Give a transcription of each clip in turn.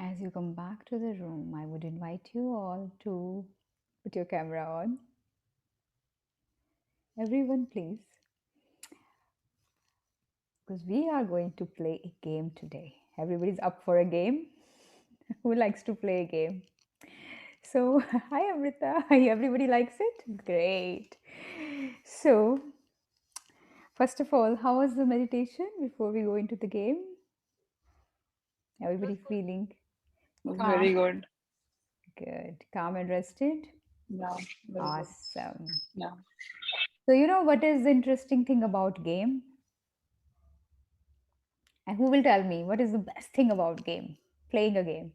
As you come back to the room, I would invite you all to put your camera on. Everyone, please, because we are going to play a game today. Everybody's up for a game. Who likes to play a game? So, hi Amrita. Hi, everybody likes it? Great. So, first of all, how was the meditation before we go into the game? Everybody feeling calm? Very good. Good. Calm and rested? Yeah, very good. Awesome. Yeah. So, you know what is the interesting thing about game? And who will tell me what is the best thing about game? Playing a game.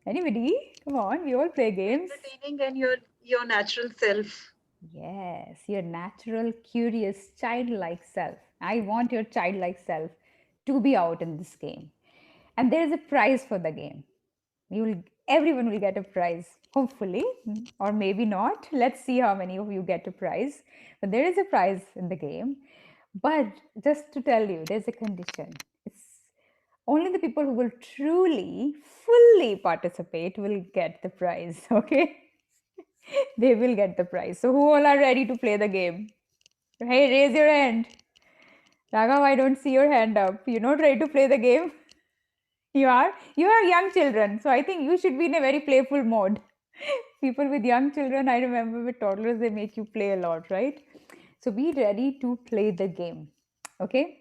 Anybody? Come on, we all play games. Entertaining and your natural self. Yes, your natural, curious, childlike self. I want your childlike self to be out in this game. And there is a prize for the game. You'll Everyone will get a prize, hopefully, or maybe not. Let's see how many of you get a prize. But there is a prize in the game. But just to tell you, there's a condition. It's only the people who will truly, fully participate will get the prize. Okay, they will get the prize. So, who all are ready to play the game? Hey, raise your hand. Raghav, I don't see your hand up. You're not ready to play the game? You are? You have young children, so I think you should be in a very playful mode. People with young children, I remember with toddlers, they make you play a lot, right? So be ready to play the game. Okay?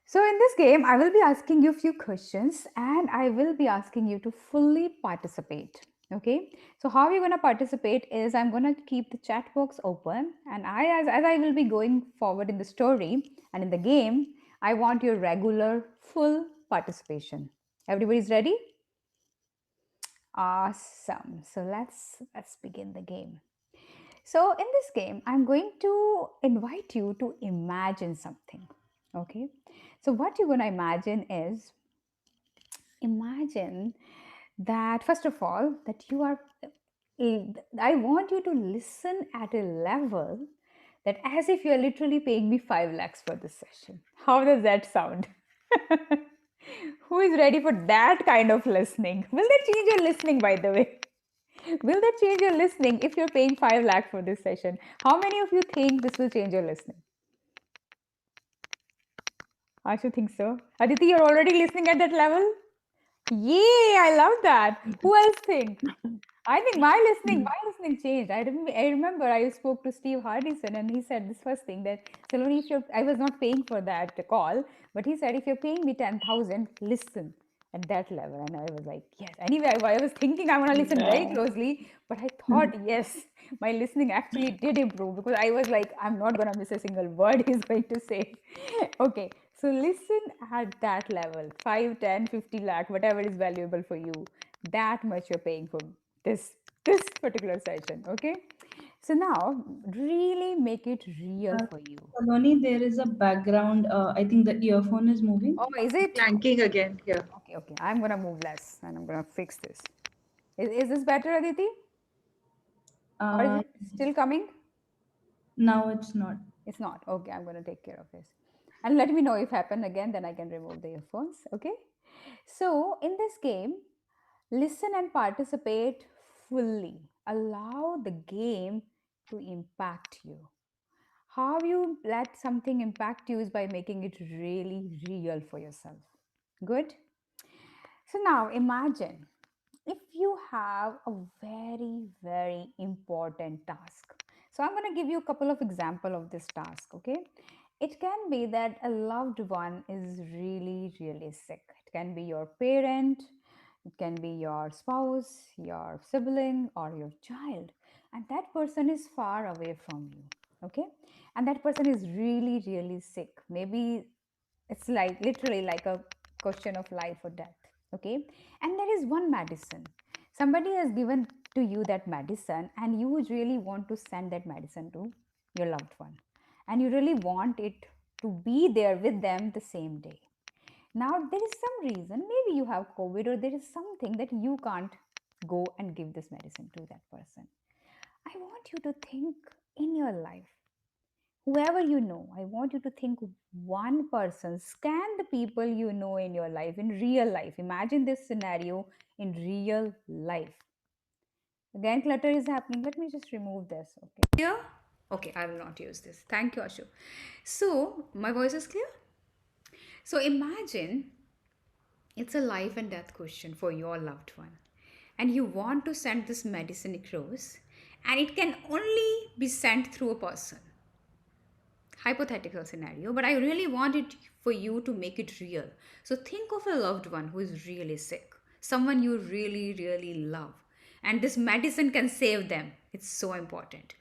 So in this game, I will be asking you a few questions and I will be asking you to fully participate. Okay? So how you're going to participate is I'm going to keep the chat box open and as I will be going forward in the story and in the game, I want your regular full participation. Everybody's ready? Awesome. So let's begin the game. So in this game, I'm going to invite you to imagine something. Okay. So what you're going to imagine is imagine that first of all that you are I want you to listen at a level that as if you're literally paying me 5 lakhs for this session. How does that sound? Who is ready for that kind of listening? Will that change your listening, by the way? Will that change your listening if you're paying 5 lakh for this session? How many of you think this will change your listening? I should think so. Aditi, you're already listening at that level? Yay, I love that. Who else think? I think my listening changed. I remember I spoke to Steve Hardison and he said this first thing that Saloni, if you're, I was not paying for that call, but he said if you're paying me 10,000, listen at that level. And I was like, yes. Anyway, I was thinking I want to listen very Yeah. closely, but I thought yes, my listening actually did improve because I was like, I'm not gonna miss a single word he's going to say. Okay, so listen at that level, 5, 10, 50 lakh, whatever is valuable for you. That much you're paying for this particular session. Okay, so now really make it real Uh, for you. Saloni, there is a background. I think the earphone is moving. Oh, is it? Clanking again here. Okay, I'm gonna move less and I'm gonna fix this. Is this better, Aditi, or is Uh, it still coming? Now it's not. It's not. Okay, I'm gonna take care of this. And let me know if happen again, then I can remove the earphones. Okay. So in this game, listen and participate fully. Allow the game to impact you. How you let something impact you is by making it really real for yourself. Good. So now imagine if you have a very important task. So I'm going to give you a couple of example of this task. Okay, it can be that a loved one is really sick. It can be your parent, it can be your spouse, your sibling, or your child, and that person is far away from you. Okay, and that person is really sick. Maybe it's like literally like a question of life or death. Okay, and there is one medicine. Somebody has given to you that medicine, and you would really want to send that medicine to your loved one, and you really want it to be there with them the same day. Now there is some reason, maybe you have COVID, or there is something that you can't go and give this medicine to that person. I want you to think in your life, whoever you know, I want you to think one person. Scan the people you know in your life, in real life. Imagine this scenario in real life. Again, clutter is happening. Let me just remove this. Okay. Clear? Okay, I will not use this. Thank you, Ashu. So, my voice is clear? So, imagine it's a life and death question for your loved one, and you want to send this medicine across, and it can only be sent through a person. Hypothetical scenario, but I really want it for you to make it real. So think of a loved one who is really sick, someone you really, really love, and this medicine can save them. It's so important.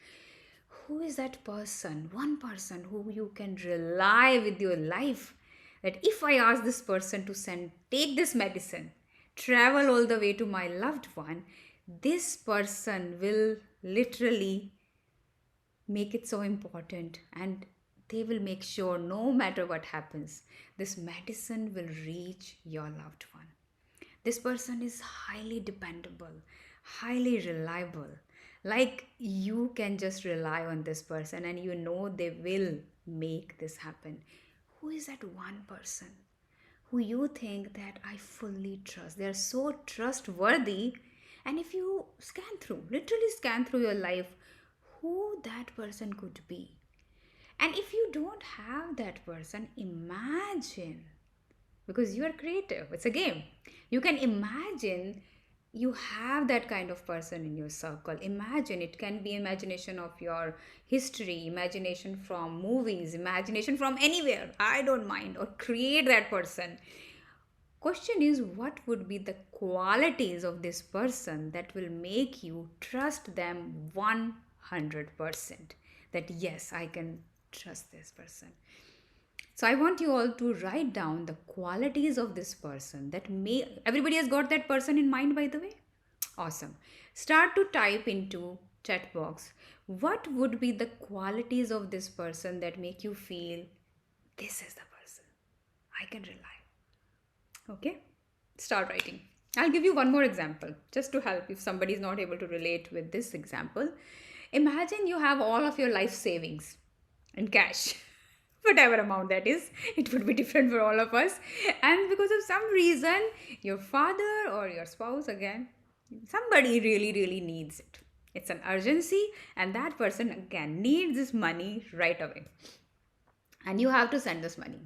Who is that person? One person who you can rely with your life. That if I ask this person to take this medicine, travel all the way to my loved one, this person will literally make it so important, and they will make sure no matter what happens, this medicine will reach your loved one. This person is highly dependable, highly reliable. Like you can just rely on this person and you know they will make this happen. Who is that one person who you think that I fully trust? They are so trustworthy. And if you literally scan through your life, who that person could be. And if you don't have that person, imagine, because you are creative, it's a game. You can imagine you have that kind of person in your circle. Imagine, it can be imagination of your history, imagination from movies, imagination from anywhere. I don't mind, or create that person. Question is, what would be the qualities of this person that will make you trust them 100%? That yes, I can trust this person. So I want you all to write down the qualities of this person that may, everybody has got that person in mind, by the way? Awesome. Start to type into chat box, what would be the qualities of this person that make you feel this is the person I can rely. Okay, start writing. I'll give you one more example just to help if somebody is not able to relate with this example. Imagine you have all of your life savings in cash, whatever amount that is. It would be different for all of us. And because of some reason, your father or your spouse, again, somebody really, really needs it. It's an urgency, and that person again needs this money right away. And you have to send this money.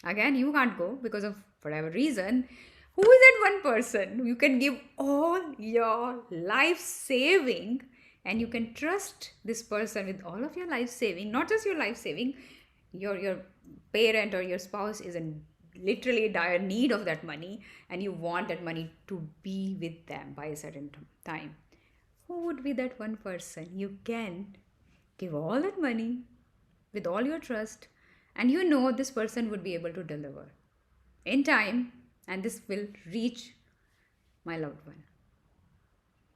Again, you can't go because of whatever reason. Who is that one person you can give all your life saving, and you can trust this person with all of your life saving? Not just your life saving, your parent or your spouse is in literally dire need of that money, and you want that money to be with them by a certain time. Who would be that one person you can give all that money with all your trust, and you know this person would be able to deliver in time, and this will reach my loved one?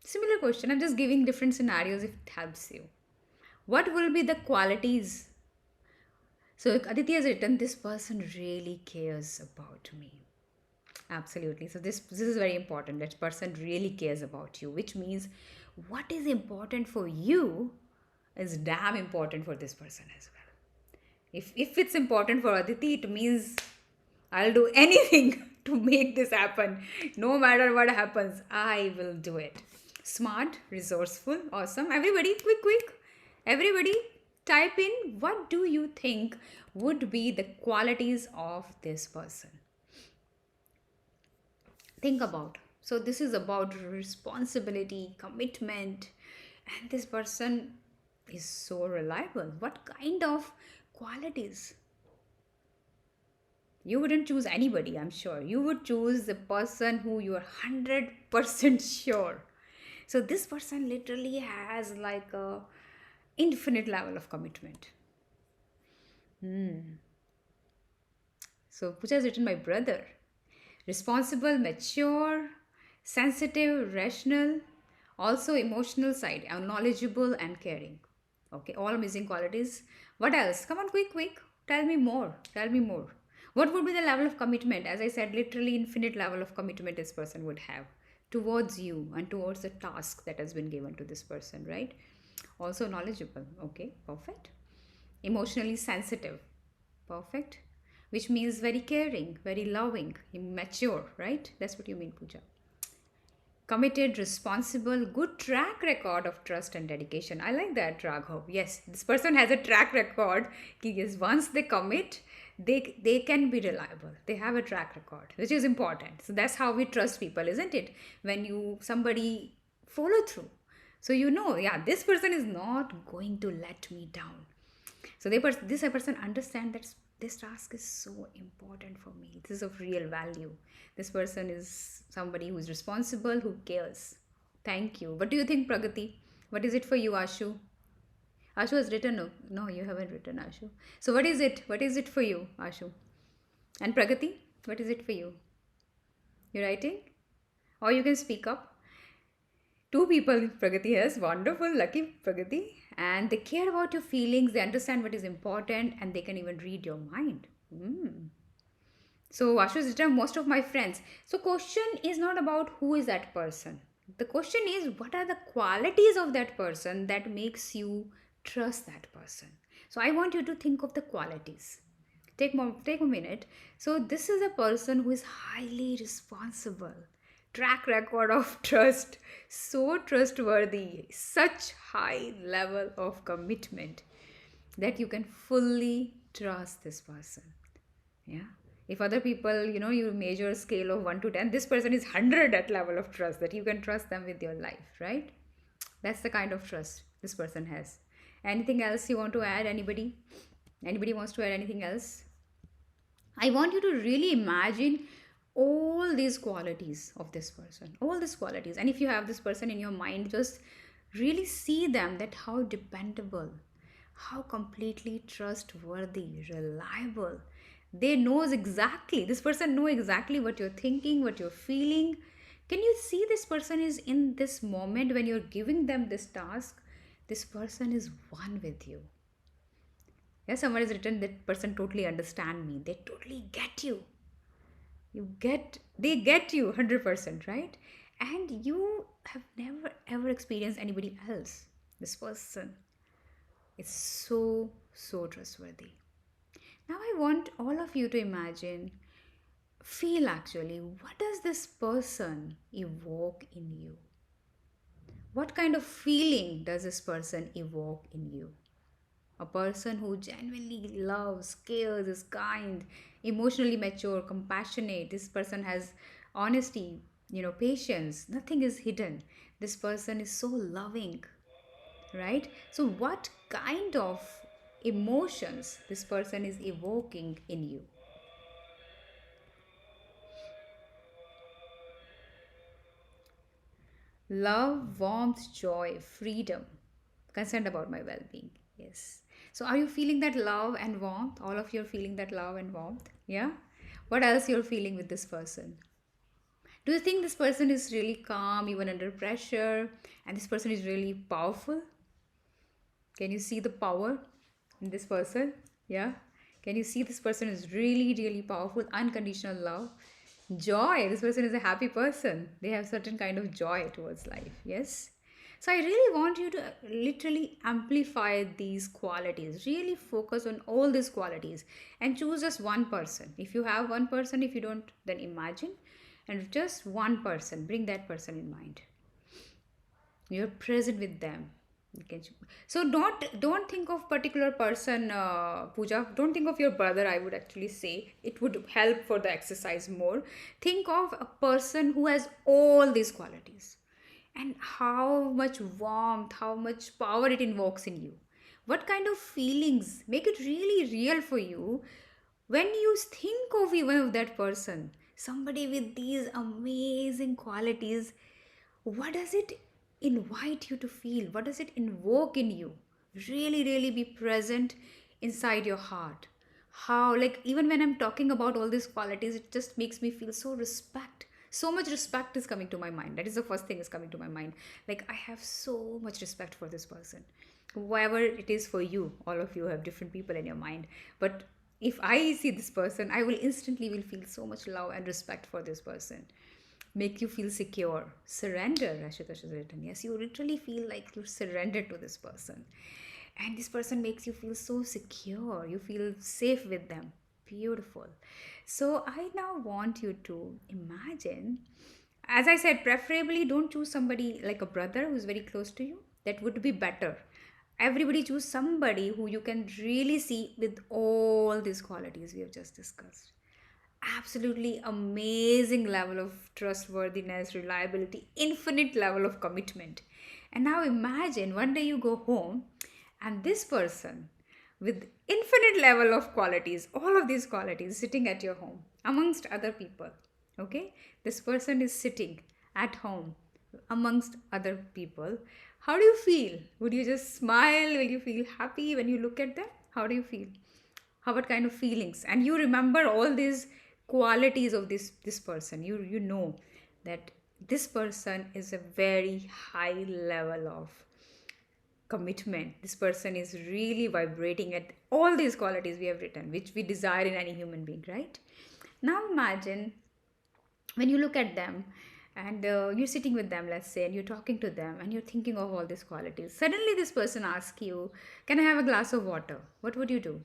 Similar question, I'm just giving different scenarios if it helps you. What will be the qualities? So Aditi has written, this person really cares about me. Absolutely. So this is very important. That person really cares about you, which means what is important for you is damn important for this person as well. If it's important for Aditi, it means I'll do anything to make this happen. No matter what happens, I will do it. Smart, resourceful, awesome. Everybody, quick. Everybody, type in, what do you think would be the qualities of this person? Think about. So this is about responsibility, commitment, and this person is so reliable. What kind of qualities? You wouldn't choose anybody, I'm sure. You would choose the person who you are 100% sure. So this person literally has like a infinite level of commitment. So Pooja has written, my brother. Responsible, mature, sensitive, rational, also emotional side, knowledgeable and caring. Okay, all amazing qualities. What else? Come on, quick. Tell me more. What would be the level of commitment? As I said, literally infinite level of commitment this person would have towards you and towards the task that has been given to this person, right? Also knowledgeable. Okay, perfect. Emotionally sensitive. Perfect. Which means very caring, very loving, mature, right? That's what you mean, Pooja. Committed, responsible, good track record of trust and dedication. I like that, Raghav. Yes, this person has a track record. Yes, once they commit, they can be reliable. They have a track record, which is important. So that's how we trust people, isn't it? When you somebody follow through. So you know, yeah, this person is not going to let me down. So this person understand that this task is so important for me. This is of real value. This person is somebody who is responsible, who cares. Thank you. What do you think, Pragati? What is it for you, Ashu? Ashu has written. No, no, you haven't written, Ashu. So what is it? What is it for you, Ashu? And Pragati, what is it for you? You're writing? Or you can speak up. Two people Pragati has. Wonderful, lucky Pragati. And they care about your feelings, they understand what is important, and they can even read your mind. So Ashu is written most of my friends. So question is not about who is that person. The question is what are the qualities of that person that makes you trust that person. So I want you to think of the qualities. Take a minute. So this is a person who is highly responsible. Track record of trust, so trustworthy, such high level of commitment that you can fully trust this person. Yeah, if other people, you measure a scale of 1 to 10, this person is 100 at level of trust, that you can trust them with your life, right? That's the kind of trust this person has. Anything else you want to add? Anybody wants to add anything else? I want you to really imagine all these qualities of this person, all these qualities. And if you have this person in your mind, just really see them, that how dependable, how completely trustworthy, reliable. This person know exactly what you're thinking, what you're feeling. Can you see this person is in this moment when you're giving them this task? This person is one with you. Yeah, someone has written that person totally understand me. They totally get you. They get you 100%, right? And you have never ever experienced anybody else. This person is so trustworthy. Now I want all of you to imagine, feel actually, what does this person evoke in you? What kind of feeling does this person evoke in you? A person who genuinely loves, cares, is kind, emotionally mature, compassionate. This person has honesty, patience. Nothing is hidden. This person is so loving, right? So, what kind of emotions this person is evoking in you? Love, warmth, joy, freedom, concerned about my well being. Yes. So, are you feeling that love and warmth? All of you are feeling that love and warmth? Yeah. What else you're feeling with this person? Do you think this person is really calm even under pressure, and this person is really powerful? Can you see the power in this person? Yeah. Can you see this person is really powerful? Unconditional love, joy. This person is a happy person. They have certain kind of joy towards life. Yes. So I really want you to literally amplify these qualities. Really focus on all these qualities and choose just one person. If you have one person, if you don't, then imagine, and just one person. Bring that person in mind. You're present with them. You can, so don't think of particular person, Pooja. Don't think of your brother. I would actually say it would help for the exercise more. Think of a person who has all these qualities, and how much warmth, how much power it invokes in you. What kind of feelings make it really real for you when you think of even of that person, somebody with these amazing qualities? What does it invite you to feel? What does it invoke in you? Really be present inside your heart. How, like, even when I'm talking about all these qualities, it just makes me feel so much respect is coming to my mind. That is the first thing is coming to my mind. Like, I have so much respect for this person. Whoever it is for you, all of you have different people in your mind, but if I see this person, I will instantly will feel so much love and respect for this person. Make you feel secure. Surrender, Ashutosh has written. Yes, you literally feel like you're surrendered to this person. and this person makes you feel so secure, you feel safe with them. Beautiful. So I now want you to imagine, as I said, preferably don't choose somebody like a brother who's very close to you. That would be better. Everybody choose somebody who you can really see with all these qualities we have just discussed. Absolutely amazing level of trustworthiness, reliability, infinite level of commitment. And now imagine one day you go home and this person with infinite level of qualities, all of these qualities sitting at your home amongst other people. Okay? This person is sitting at home amongst other people. How do you feel? Would you just smile? Will you feel happy when you look at them? How do you feel? What kind of feelings? And you remember all these qualities of this person. You know that this person is a very high level of commitment. This person is really vibrating at all these qualities we have written, which we desire in any human being, right? Now imagine when you look at them and you're sitting with them, let's say, and you're talking to them and you're thinking of all these qualities. Suddenly this person asks you, can I have a glass of water? What would you do?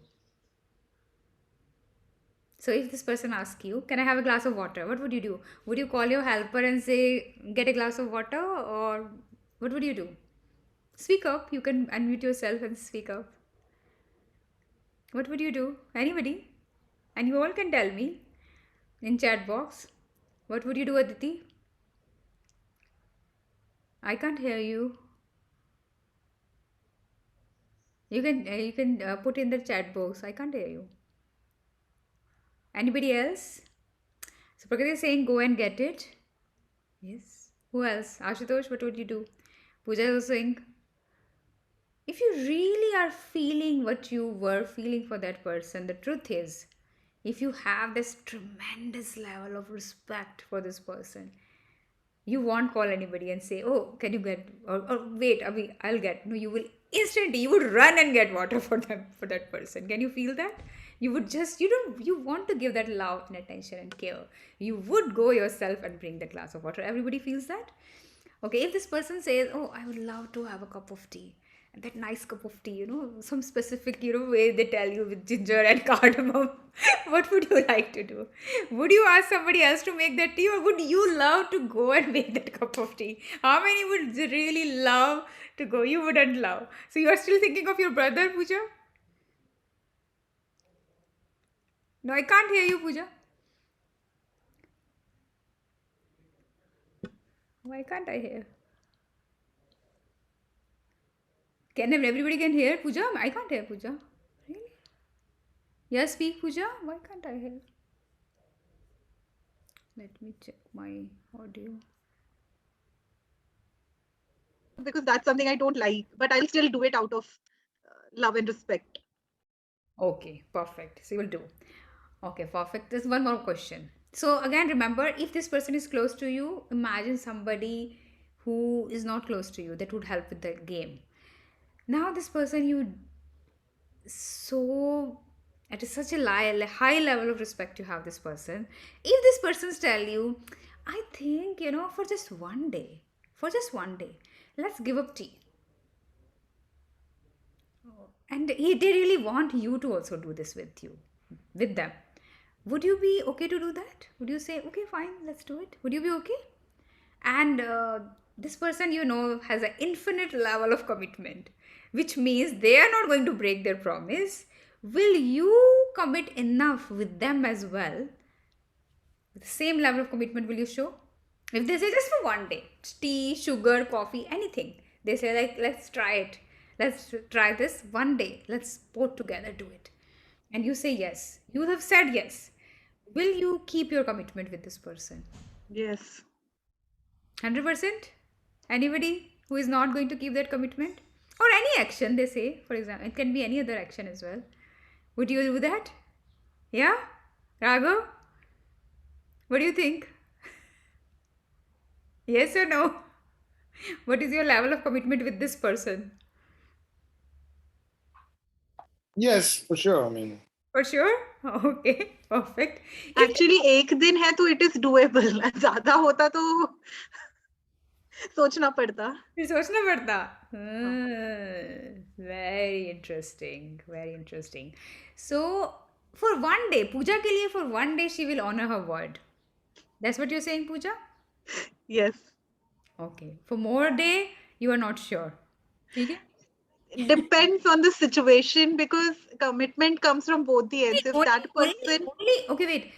So if this person asks you, can I have a glass of water? What would you do? Would you call your helper and say, get a glass of water? Or what would you do? Speak up. You can unmute yourself and speak up. What would you do? Anybody? And you all can tell me in chat box. What would you do, Aditi? I can't hear you. You can put in the chat box. I can't hear you. Anybody else? So Prakriti is saying go and get it. Yes. Who else? Ashutosh, what would you do? Pooja is also saying, if you really are feeling what you were feeling for that person, the truth is, if you have this tremendous level of respect for this person, you won't call anybody and say, oh, can you get, or wait, Abhi, I'll get. No, you will instantly, you would run and get water for them, for that person. Can you feel that? You would just, you want to give that love and attention and care. You would go yourself and bring that glass of water. Everybody feels that? Okay, if this person says, oh, I would love to have a cup of tea, and that nice cup of tea, some specific, way they tell you with ginger and cardamom, what would you like to do? Would you ask somebody else to make that tea, or would you love to go and make that cup of tea? How many would really love to go? You wouldn't love. So you are still thinking of your brother, Pooja? No, I can't hear you, Pooja. Why can't I hear? Can everybody can hear Pooja? I can't hear Pooja. Really? Yes, speak Pooja. Why can't I hear? Let me check my audio. Because that's something I don't like, but I'll still do it out of love and respect. Okay, perfect. So you will do. Okay, perfect. There's one more question. So again, remember, if this person is close to you, imagine somebody who is not close to you that would help with the game. Now this person you so at such a high level of respect you have this person. If this person's tell you, I think, for just one day, let's give up tea. And they really want you to also do this with them. Would you be okay to do that? Would you say, okay, fine, let's do it? Would you be okay? And this person, has an infinite level of commitment, which means they are not going to break their promise. Will you commit enough with them as well? With the same level of commitment will you show? If they say just for one day, tea, sugar, coffee, anything, they say like, let's try it. Let's try this one day. Let's both together do it. And you say yes. You have said yes. Will you keep your commitment with this person? Yes. 100%? Anybody who is not going to keep that commitment? Or any action, they say, for example. It can be any other action as well. Would you do that? Yeah? Raghav? What do you think? Yes or no? What is your level of commitment with this person? Yes, for sure. I mean, For sure? Okay, perfect. Actually, एक दिन है तो it is doable. ज़्यादा होता तो सोचना पड़ता. फिर सोचना पड़ता. Very interesting. Very interesting. So, for one day, Pooja के लिए for one day she will honor her word. That's what you're saying, Pooja? Yes. Okay. For more day, you are not sure. ठीक है? Depends on the situation because commitment comes from both the ends. If that person, Okay, wait.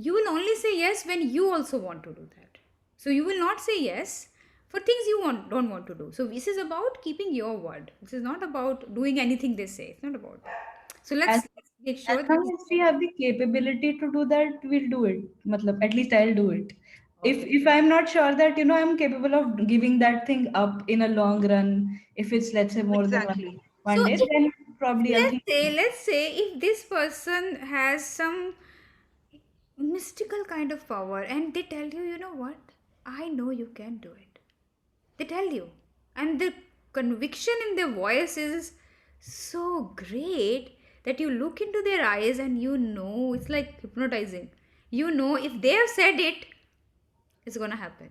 You will only say yes when you also want to do that. So you will not say yes for things you don't want to do. So this is about keeping your word. This is not about doing anything they say. It's not about that. So As let's make as sure that long as we have the capability to do that, we'll do it. Matlab, at least I'll do it. If I'm not sure that I'm capable of giving that thing up in a long run, if it's let's say more than exactly. one so day, if, then probably I'll think. let's say if this person has some mystical kind of power and they tell you, you know what? I know you can do it. They tell you. And the conviction in their voice is so great that you look into their eyes and you know it's like hypnotizing. You know if they have said it, it's gonna happen.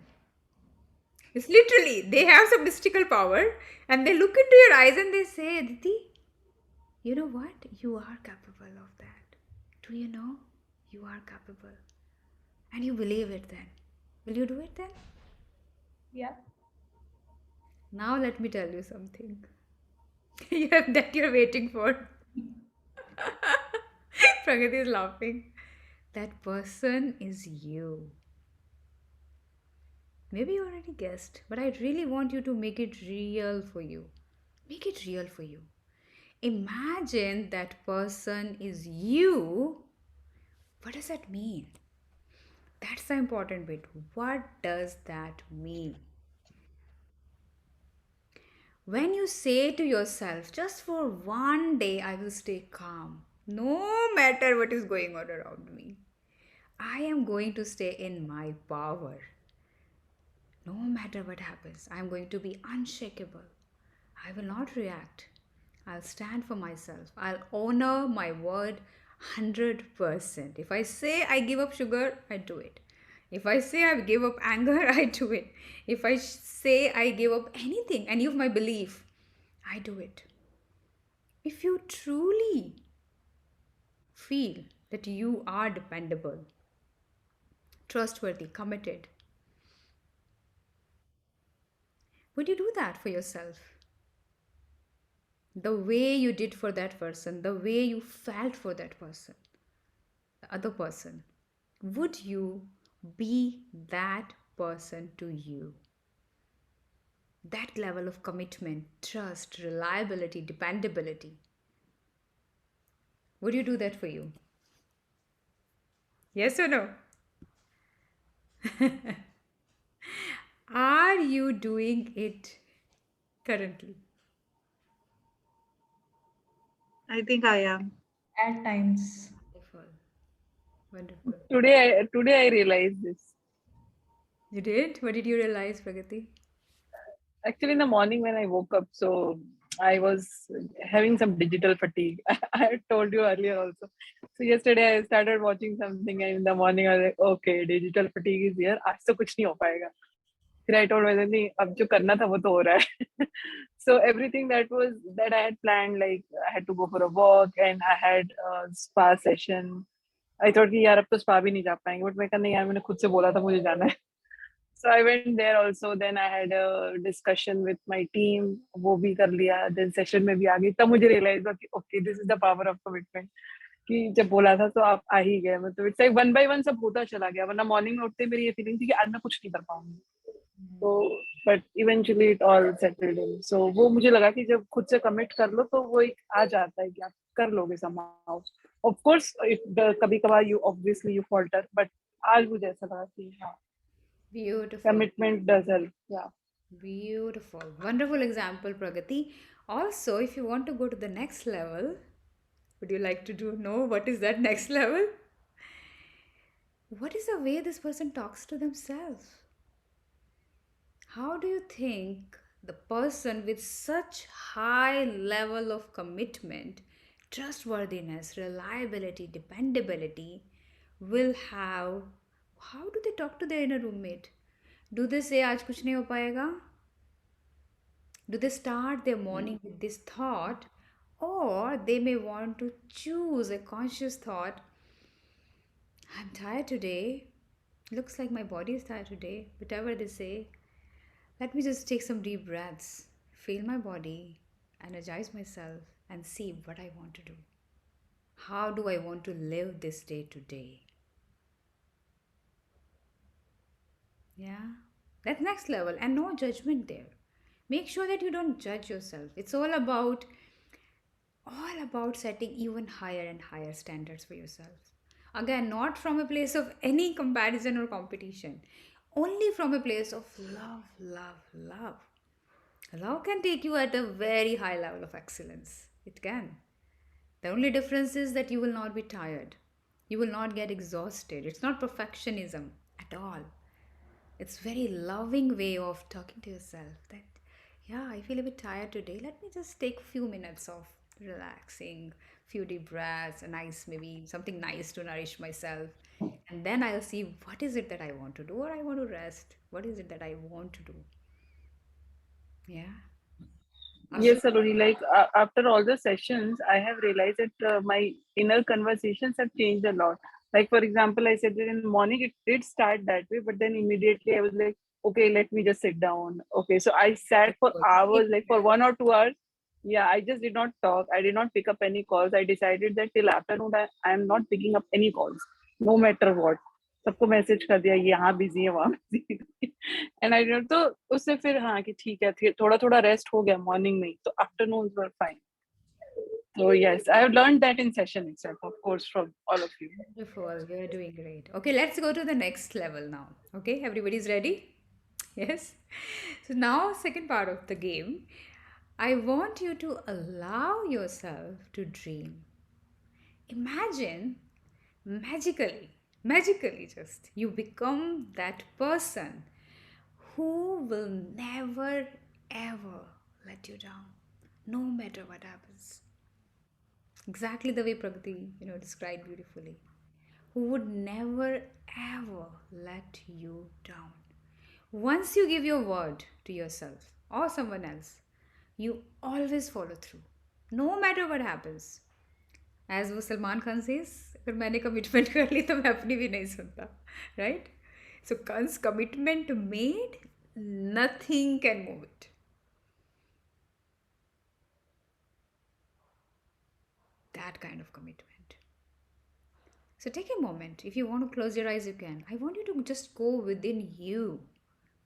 It's literally they have some mystical power and they look into your eyes and they say, Aditi, you know what? You are capable of that. Do you know? You are capable. And you believe it then. Will you do it then? Yeah. Now let me tell you something. That you're waiting for. Pragati is laughing. That person is you. Maybe you already guessed, but I really want you to make it real for you. Make it real for you. Imagine that person is you. What does that mean? That's the important bit. What does that mean? When you say to yourself, just for one day, I will stay calm, no matter what is going on around me, I am going to stay in my power. No matter what happens, I am going to be unshakable. I will not react. I'll stand for myself. I'll honor my word 100%. If I say I give up sugar, I do it. If I say I give up anger, I do it. If I say I give up anything, any of my belief, I do it. If you truly feel that you are dependable, trustworthy, committed, would you do that for yourself? The way you did for that person, the way you felt for that person, the other person, would you be that person to you? That level of commitment, trust, reliability, dependability. Would you do that for you? Yes or no? Are you doing it currently? I think I am. At times. Wonderful. Wonderful. Today I realized this. You did? What did you realize, Pragati? Actually, in the morning when I woke up, so I was having some digital fatigue. I had told you earlier also. So yesterday I started watching something, and in the morning I was like, okay, digital fatigue is here. आज तो कुछ नहीं हो पाएगा. फिर I told myself, नहीं, अब जो करना था वो तो हो रहा है. So everything that I had planned, like I had to go for a walk and I had a spa session. I thought कि यार अब तो spa भी नहीं जा पाएंगे, but मैं कहा नहीं यार मैंने खुद से बोला था मुझे जाना है. So I went there also. Then I had a discussion with my team. वो भी कर लिया. Then session में भी आ गई. तब मुझे realize हुआ कि okay, this is the power of commitment. कि जब बोला था तो आप आ ही गए. मतलब it's like one by one सब होता चला गया. वरना morning में उठते मेरी ये feeling थी कि आज मैं कुछ नहीं कर पाऊंगी. So but eventually it all settled in. So वो मुझे लगा कि जब खुद से commit कर लो तो वो एक आ जाता है कि आप कर लोगे somehow. Of course, कभी कभार you obviously you falter, but आज मुझे ऐसा लगा कि हाँ. Beautiful. Commitment does help. Yeah. Beautiful. Wonderful example, Pragati. Also, if you want to go to the next level, would you like to know what is that next level? What is the way this person talks to themselves? How do you think the person with such high level of commitment, trustworthiness, reliability, dependability will have? How do they talk to their inner roommate? Do they say आज कुछ नहीं हो पाएगा? Do they start their morning with this thought, Or they may want to choose a conscious thought. I'm tired today. Looks like my body is tired today. Whatever they say, let me just take some deep breaths, feel my body, energize myself, and see what I want to do. How do I want to live this day today? Yeah, that's next level, and no judgment there. Make sure that you don't judge yourself. It's all about setting even higher and higher standards for yourself. Again, not from a place of any comparison or competition, only from a place of love, love, love. Love can take you at a very high level of excellence. It can. The only difference is that you will not be tired. You will not get exhausted. It's not perfectionism at all. It's very loving way of talking to yourself that, yeah, I feel a bit tired today. Let me just take a few minutes of relaxing, few deep breaths, a nice, maybe something nice to nourish myself. And then I'll see what is it that I want to do, or I want to rest. What is it that I want to do? Yeah. Yes, Saloni, like after all the sessions, I have realized that my inner conversations have changed a lot. Like, for example, I said that in the morning it did start that way, but then immediately I was like, okay, let me just sit down. Okay, so I sat for hours, like for 1 or 2 hours. Yeah, I just did not talk. I did not pick up any calls. I decided that till afternoon, I am not picking up any calls, no matter what. सबको message कर दिया, ये यहाँ busy है, वहाँ busy. And I don't, तो उससे फिर हाँ कि ठीक है, फिर थोड़ा थोड़ा रेस्ट हो गया मॉर्निंग में, तो afternoons were fine. So yes, I have learned that in session itself, of course, from all of you. Wonderful. You're doing great. Okay, let's go to the next level now. Okay, everybody's ready? Yes. So now, second part of the game, I want you to allow yourself to dream. Imagine magically just you become that person who will never ever let you down, no matter what happens. Exactly the way Pragati, described beautifully. Who would never ever let you down. Once you give your word to yourself or someone else, you always follow through, no matter what happens. As वो Salman Khan says, अगर मैंने commitment कर ली तो मैं अपनी भी नहीं सुनता, right? So once commitment made, nothing can move it. That kind of commitment. So take a moment. If you want to close your eyes, you can. I want you to just go within you.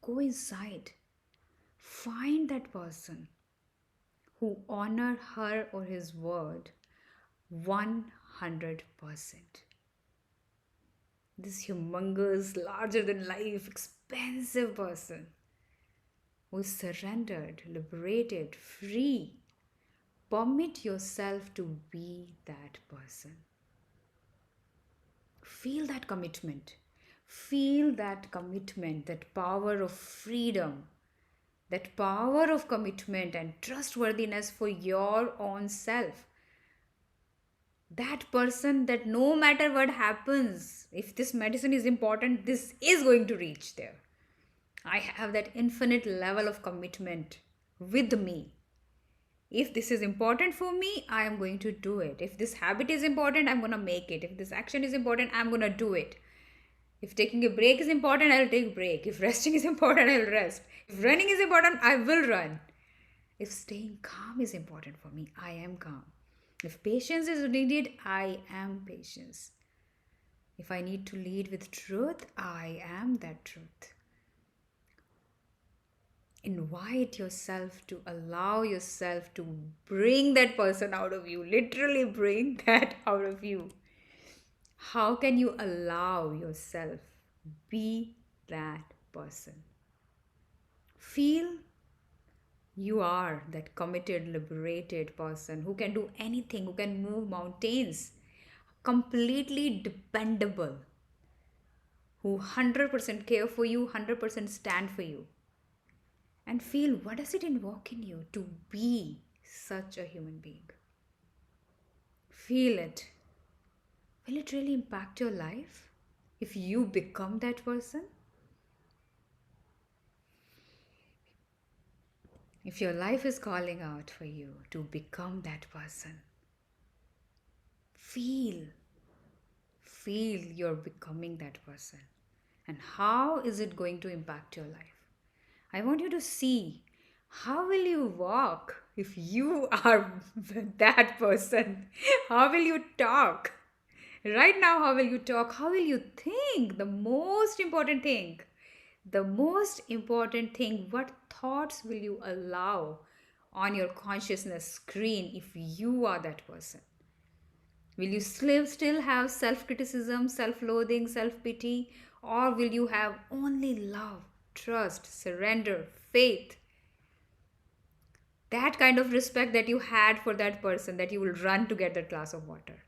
Go inside. Find that person who honored her or his word 100%. This humongous, larger than life, expensive person who is surrendered, liberated, free. Permit yourself to be that person. Feel that commitment. Feel that commitment, that power of freedom, that power of commitment and trustworthiness for your own self. That person that no matter what happens, if this medicine is important, this is going to reach there. I have that infinite level of commitment with me. If this is important for me, I am going to do it. If this habit is important, I'm going to make it. If this action is important, I'm going to do it. If taking a break is important, I'll take a break. If resting is important, I'll rest. If running is important, I will run. If staying calm is important for me, I am calm. If patience is needed, I am patience. If I need to lead with truth, I am that truth. Invite yourself to allow yourself to bring that person out of you. Literally bring that out of you. How can you allow yourself be that person? Feel you are that committed, liberated person who can do anything, who can move mountains, completely dependable, who 100% care for you, 100% stand for you. And feel, what does it invoke in you to be such a human being? Feel it. Will it really impact your life if you become that person? If your life is calling out for you to become that person, feel you're becoming that person. And how is it going to impact your life? I want you to see how will you walk if you are that person? How will you talk? Right now, how will you talk? How will you think? The most important thing. What thoughts will you allow on your consciousness screen if you are that person? Will you still have self criticism, self loathing, self pity? Or will you have only love, trust, surrender, faith? That kind of respect that you had for that person, that you will run to get that glass of water.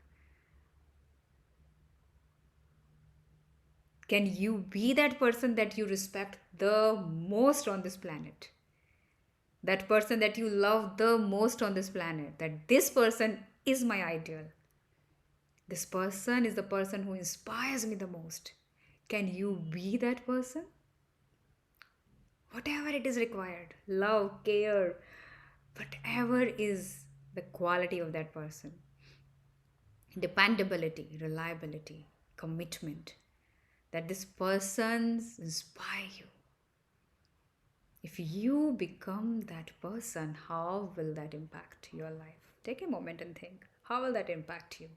Can you be that person that you respect the most on this planet? That person that you love the most on this planet? That this person is my ideal. This person is the person who inspires me the most. Can you be that person? Whatever it is required, love, care, whatever is the quality of that person. Dependability, reliability, commitment. That this person's inspire you. If you become that person, how will that impact your life? Take a moment and think. How will that impact you?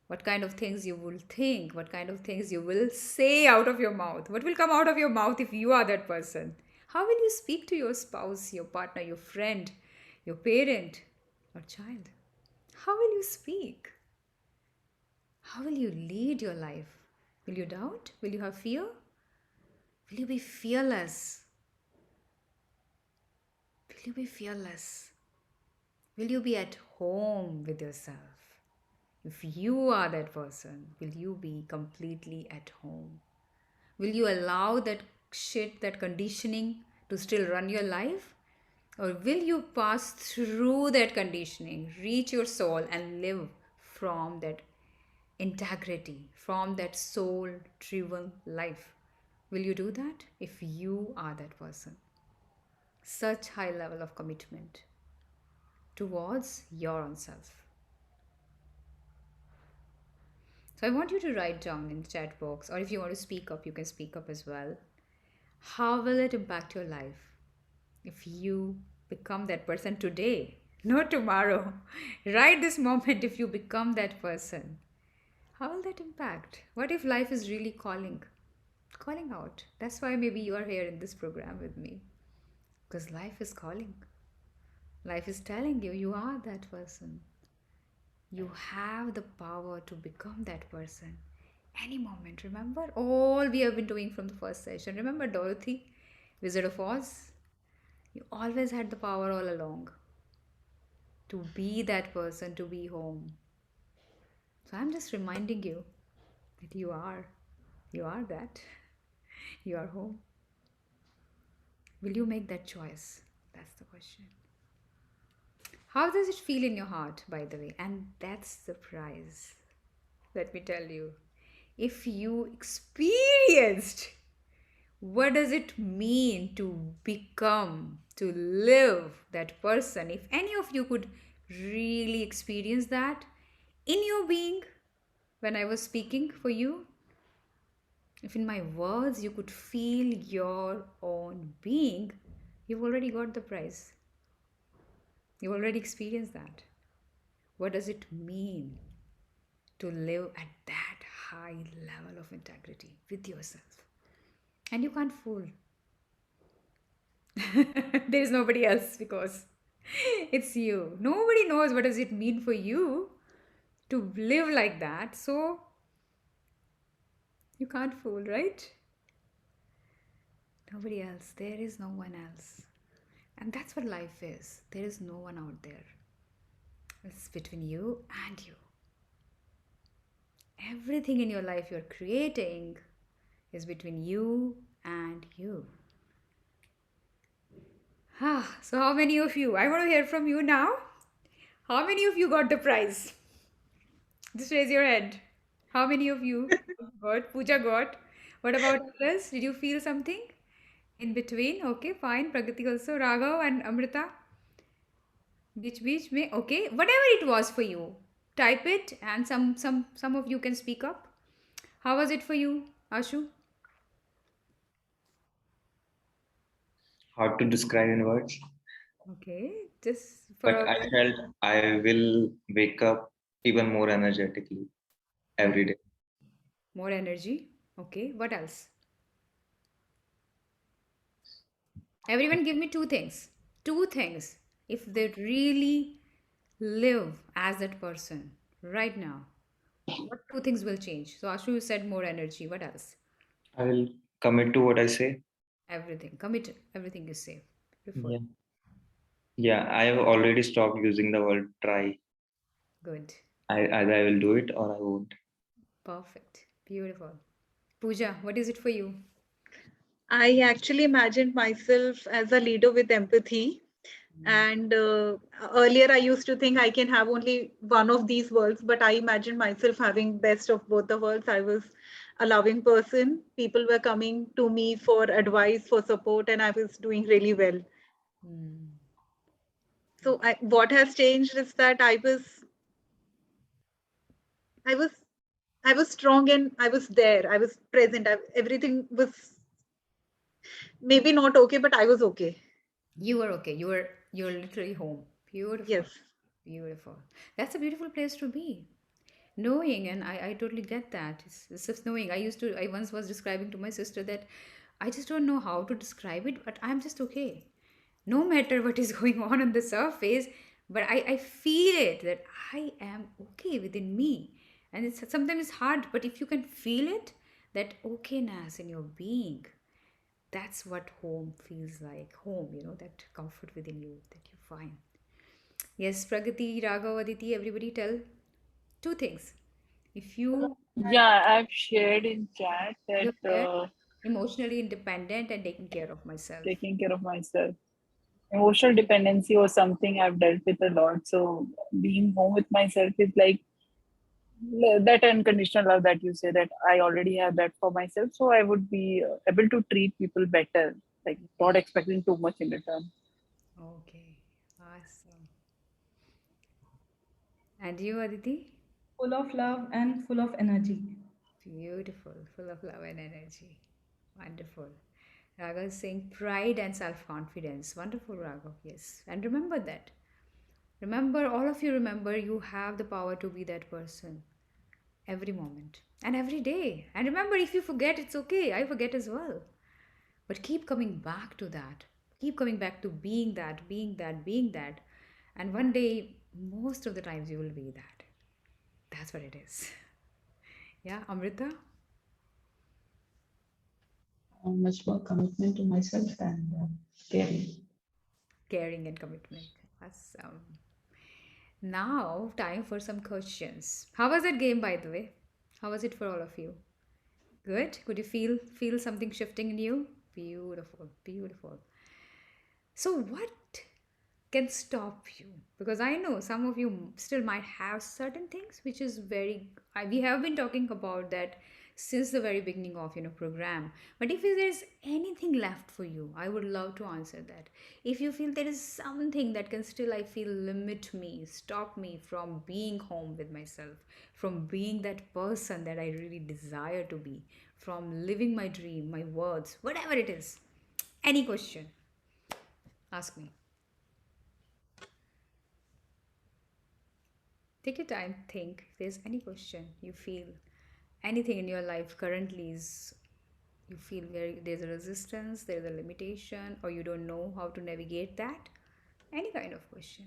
What kind of things you will think? What kind of things you will say out of your mouth? What will come out of your mouth if you are that person? How will you speak to your spouse, your partner, your friend, your parent, or child? How will you speak? How will you lead your life? Will you doubt? Will you have fear? Will you be fearless? Will you be fearless? Will you be at home with yourself? If you are that person, will you be completely at home? Will you allow that shit, that conditioning to still run your life? Or will you pass through that conditioning, reach your soul, and live from that integrity, from that soul driven life? Will you do that if you are that person? Such high level of commitment towards your own self. So I want you to write down in the chat box, or if you want to speak up, you can speak up as well. How will it impact your life if you become that person today, not tomorrow? Right this moment, if you become that person, how will that impact? What if life is really calling out? That's why maybe you are here in this program with me, because life is calling. Life is telling you, you are that person. You have the power to become that person any moment. Remember all we have been doing from the first session. Remember Dorothy, Wizard of Oz? You always had the power all along to be that person, to be home. So I'm just reminding you that you are that. You are home. Will you make that choice? That's the question. How does it feel in your heart, by the way? And that's the prize. Let me tell you. If you experienced, what does it mean to become, to live that person? If any of you could really experience that in your being, when I was speaking for you, if in my words you could feel your own being, you've already got the prize. You've already experienced that. What does it mean to live at that high level of integrity with yourself? And you can't fool. There is nobody else, because it's you. Nobody knows what does it mean for you to live like that. So you can't fool, right? Nobody else. There is no one else. And that's what life is. There is no one out there. It's between you and you. Everything in your life you're creating is between you and you. So how many of you? I want to hear from you now. How many of you got the prize? Just raise your hand. How many of you got? Pooja got. What about others? Did you feel something? In between, okay, fine. Pragati also, Raghav and Amrita. Beach mein, okay. Whatever it was for you, type it, and some of you can speak up. How was it for you, Ashu? Hard to describe in words, Okay, just for but a I felt I will wake up even more energetically every day. more energy. Okay, what else? Everyone give me two things. Two things. If they really live as that person right now, what two things will change? So Ashu, you said more energy. What else? I will commit to what I say. Everything. Commit everything you say. Beautiful. Yeah. Yeah, I have already stopped using the word try. Good. Either I will do it or I won't. Perfect. Beautiful. Pooja, what is it for you? I actually imagined myself as a leader with empathy. And earlier, I used to think I can have only one of these worlds, but I imagined myself having best of both the worlds. I was a loving person. People were coming to me for advice, for support, and I was doing really well. Hmm. So, what has changed is that I was, I was strong and I was there. I was present. Everything was maybe not okay, but I was okay. You were okay. You were literally home. Beautiful. Yes. Beautiful. That's a beautiful place to be. Knowing, and I totally get that. It's just knowing. I once was describing to my sister that I just don't know how to describe it, but I'm just okay. No matter what is going on the surface, but I feel it that I am okay within me. And it's sometimes it's hard, but if you can feel it, that okayness in your being, that's what home feels like. Home, that comfort within you that you find. Yes, Pragati, Raghav, Aditi, everybody tell two things. If you Yeah, I've shared in chat you're that there, emotionally independent and taking care of myself. taking care of myself. Emotional dependency was something I've dealt with a lot. So being home with myself is like that unconditional love that you say that I already have that for myself. So I would be able to treat people better, like not expecting too much in return. Okay, awesome. And you, Aditi? Full of love and full of energy. Beautiful, full of love and energy. Wonderful. Raghav is saying pride and self confidence. Wonderful, Raghav. Yes. And remember that. Remember, all of you remember, you have the power to be that person every moment and every day. And remember, if you forget, it's okay. I forget as well. But keep coming back to that. Keep coming back to being that, being that, being that. And one day, most of the times, you will be that. That's what it is. Yeah, Amrita? Much more commitment to myself and caring. Caring and commitment. Awesome. Now, time for some questions. How was that game, by the way? How was it for all of you? Good? Could you feel something shifting in you? Beautiful, beautiful. So, what can stop you? Because I know some of you still might have certain things which is very we have been talking about that since the very beginning of program. But if there's anything left for you, I would love to answer that. If you feel there is something that can still, I feel, limit me, stop me from being home with myself, from being that person that I really desire to be, from living my dream, my words, whatever it is, any question, ask me. Take your time, think if there's any question you feel, anything in your life currently is you feel there's a resistance, there's a limitation, or you don't know how to navigate that. Any kind of question.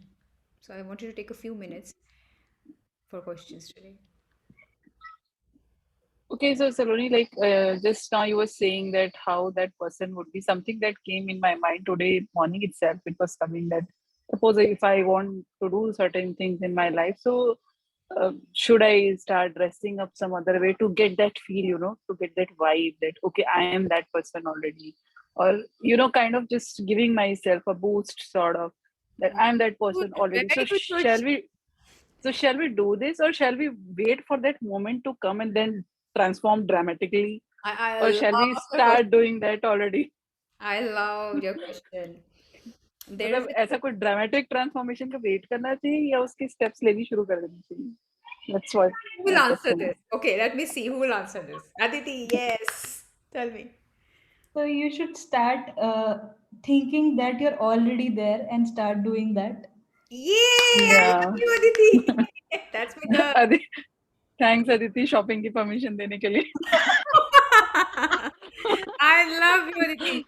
So I want you to take a few minutes for questions today. Okay, so Saloni, like just now you were saying that how that person would be something that came in my mind today morning itself. It was coming that suppose if I want to do certain things in my life, so should I start dressing up some other way to get that feel, to get that vibe that okay, I am that person already, or kind of just giving myself a boost, sort of that I'm that Good, person already. very So good question. shall we do this, or shall we wait for that moment to come and then transform dramatically, I or shall we love the question. start doing that already? I love your question. There is मतलब ऐसा कोई dramatic transformation का wait करना चाहिए या उसके steps लेनी शुरू कर देनी चाहिए? That's what who will my answer question is. this? Okay, let me see who will answer this. Aditi, yes. Tell me. So you should start thinking that you're already there and start doing that. Yay! I Yeah. love you, Aditi. That's my girl. अदि thanks Aditi shopping की permission देने के लिए. I love you, Aditi.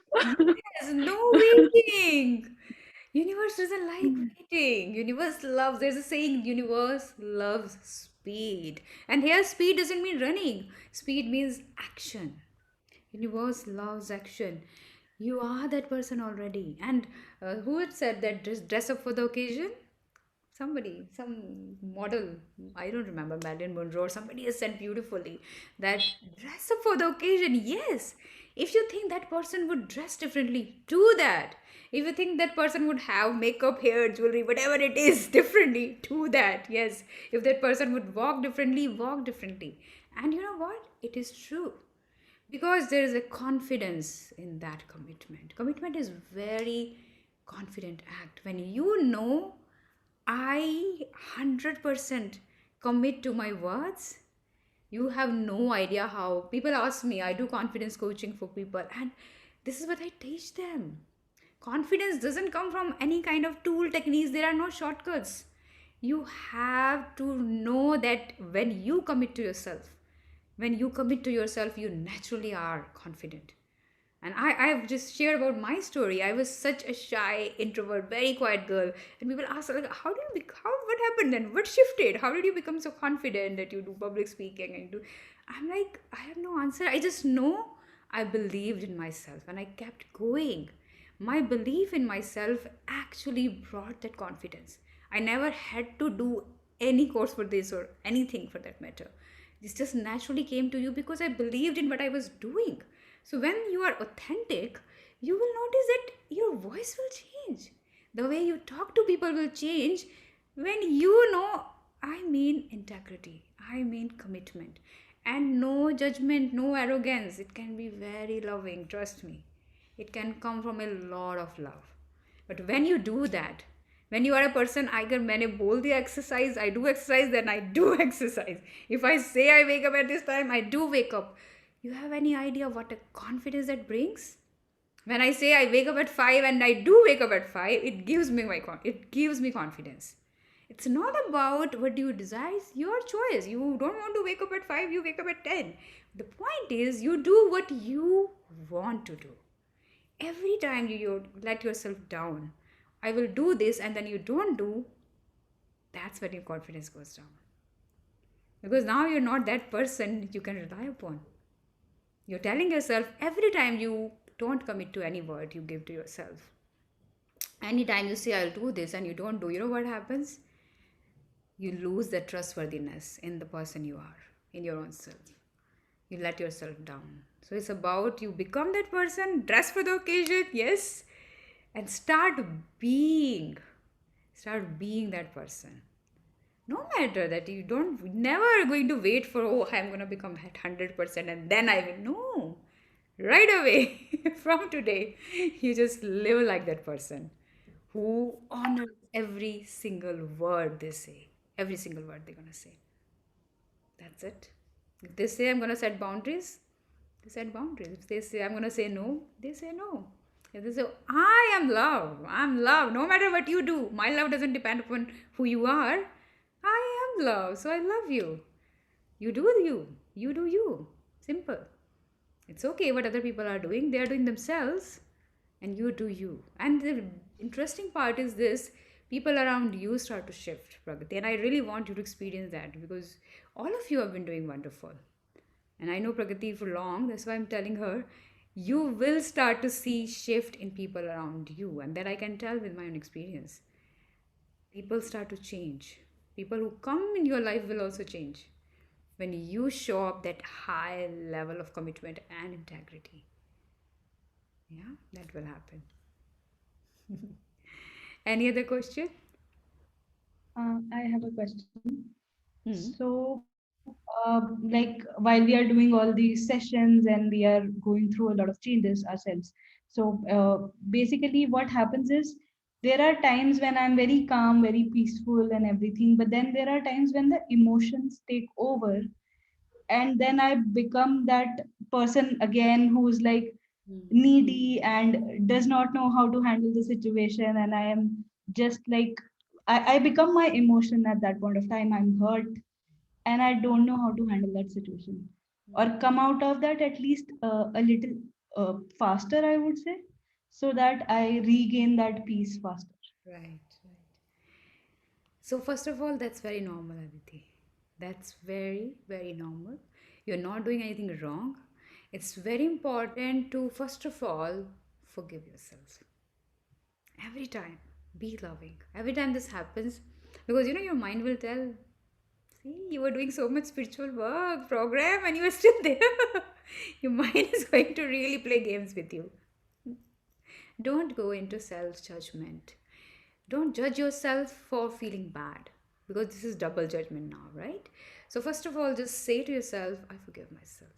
Yes, no waiting. Universe doesn't like waiting. Universe loves, there's a saying, universe loves speed. And here speed doesn't mean running. Speed means action. Universe loves action. You are that person already. And who had said that dress up for the occasion? Somebody, some model, I don't remember, Marilyn Monroe, or somebody has said beautifully that dress up for the occasion. Yes, if you think that person would dress differently, do that. If you think that person would have makeup, hair, jewelry, whatever it is, differently, do that. Yes, if that person would walk differently, walk differently. And you know what? It is true because there is a confidence in that commitment. Commitment is very confident act when you know I 100% commit to my words. You have no idea how people ask me. I do confidence coaching for people, and this is what I teach them. Confidence doesn't come from any kind of tool techniques, there are no shortcuts. You have to know that when you commit to yourself, you naturally are confident. And I've just shared about my story. I was such a shy, introvert, very quiet girl. And people ask, like, how do you become, what happened then? What shifted? How did you become so confident that you do public speaking and do? I'm like, I have no answer. I just know I believed in myself and I kept going. My belief in myself actually brought that confidence. I never had to do any course for this or anything for that matter. This just naturally came to you because I believed in what I was doing. So when you are authentic, you will notice that your voice will change. The way you talk to people will change when you know, I mean integrity, I mean commitment, and no judgment, no arrogance. It can be very loving, trust me. It can come from a lot of love. But when you do that, when you are a person, अगर मैंने बोल दिया exercise, I do exercise, then I do exercise. If I say I wake up at this time, I do wake up. You have any idea what a confidence that brings? When I say I wake up at 5 and I do wake up at 5, it gives me it gives me confidence. It's not about what you desire, it's your choice. You don't want to wake up at 5, you wake up at 10. The point is you do what you want to do. Every time you let yourself down, I will do this, and then you don't do, that's when your confidence goes down. Because now you're not that person you can rely upon. You're telling yourself every time you don't commit to any word you give to yourself. Anytime you say, I'll do this, and you don't do, you know what happens? You lose the trustworthiness in the person you are, in your own self. You let yourself down. So it's about you become that person, dress for the occasion, yes, and start being that person. No matter that you don't, never are going to wait for, oh, I'm going to become 100% and then I will. No, right away from today, you just live like that person who honors every single word they say, every single word they're going to say. That's it. If they say I'm going to set boundaries, they set boundaries. If they say I'm going to say no, they say no. If they say I am love, I'm love, no matter what you do, my love doesn't depend upon who you are. I am love, so I love you. You do you do you. Simple. It's okay what other people are doing, they are doing themselves, and you do you. And the interesting part is this, people around you start to shift, Pragati, and I really want you to experience that because all of you have been doing wonderful. And I know Pragati for long, that's why I'm telling her, you will start to see shift in people around you, and that I can tell with my own experience. People start to change. People who come in your life will also change when you show up that high level of commitment and integrity. Yeah, that will happen. Any other question? I have a question. Hmm. So, like while we are doing all these sessions and we are going through a lot of changes ourselves, So basically, what happens is there are times when I'm very calm, very peaceful, and everything, but then there are times when the emotions take over, and then I become that person again who's like needy and does not know how to handle the situation, and I am just like I become my emotion at that point of time. I'm hurt and I don't know how to handle that situation or come out of that at least a little faster, I would say, so that I regain that peace faster. Right, right. So, first of all, that's very normal, Aditi. That's very, very normal. You're not doing anything wrong. It's very important to, first of all, forgive yourself. Every time, be loving. Every time this happens, because your mind will tell, see, you were doing so much spiritual work, program, and you are still there. Your mind is going to really play games with you. Don't go into self judgment. Don't judge yourself for feeling bad, because this is double judgment now, right? So, first of all, just say to yourself, I forgive myself.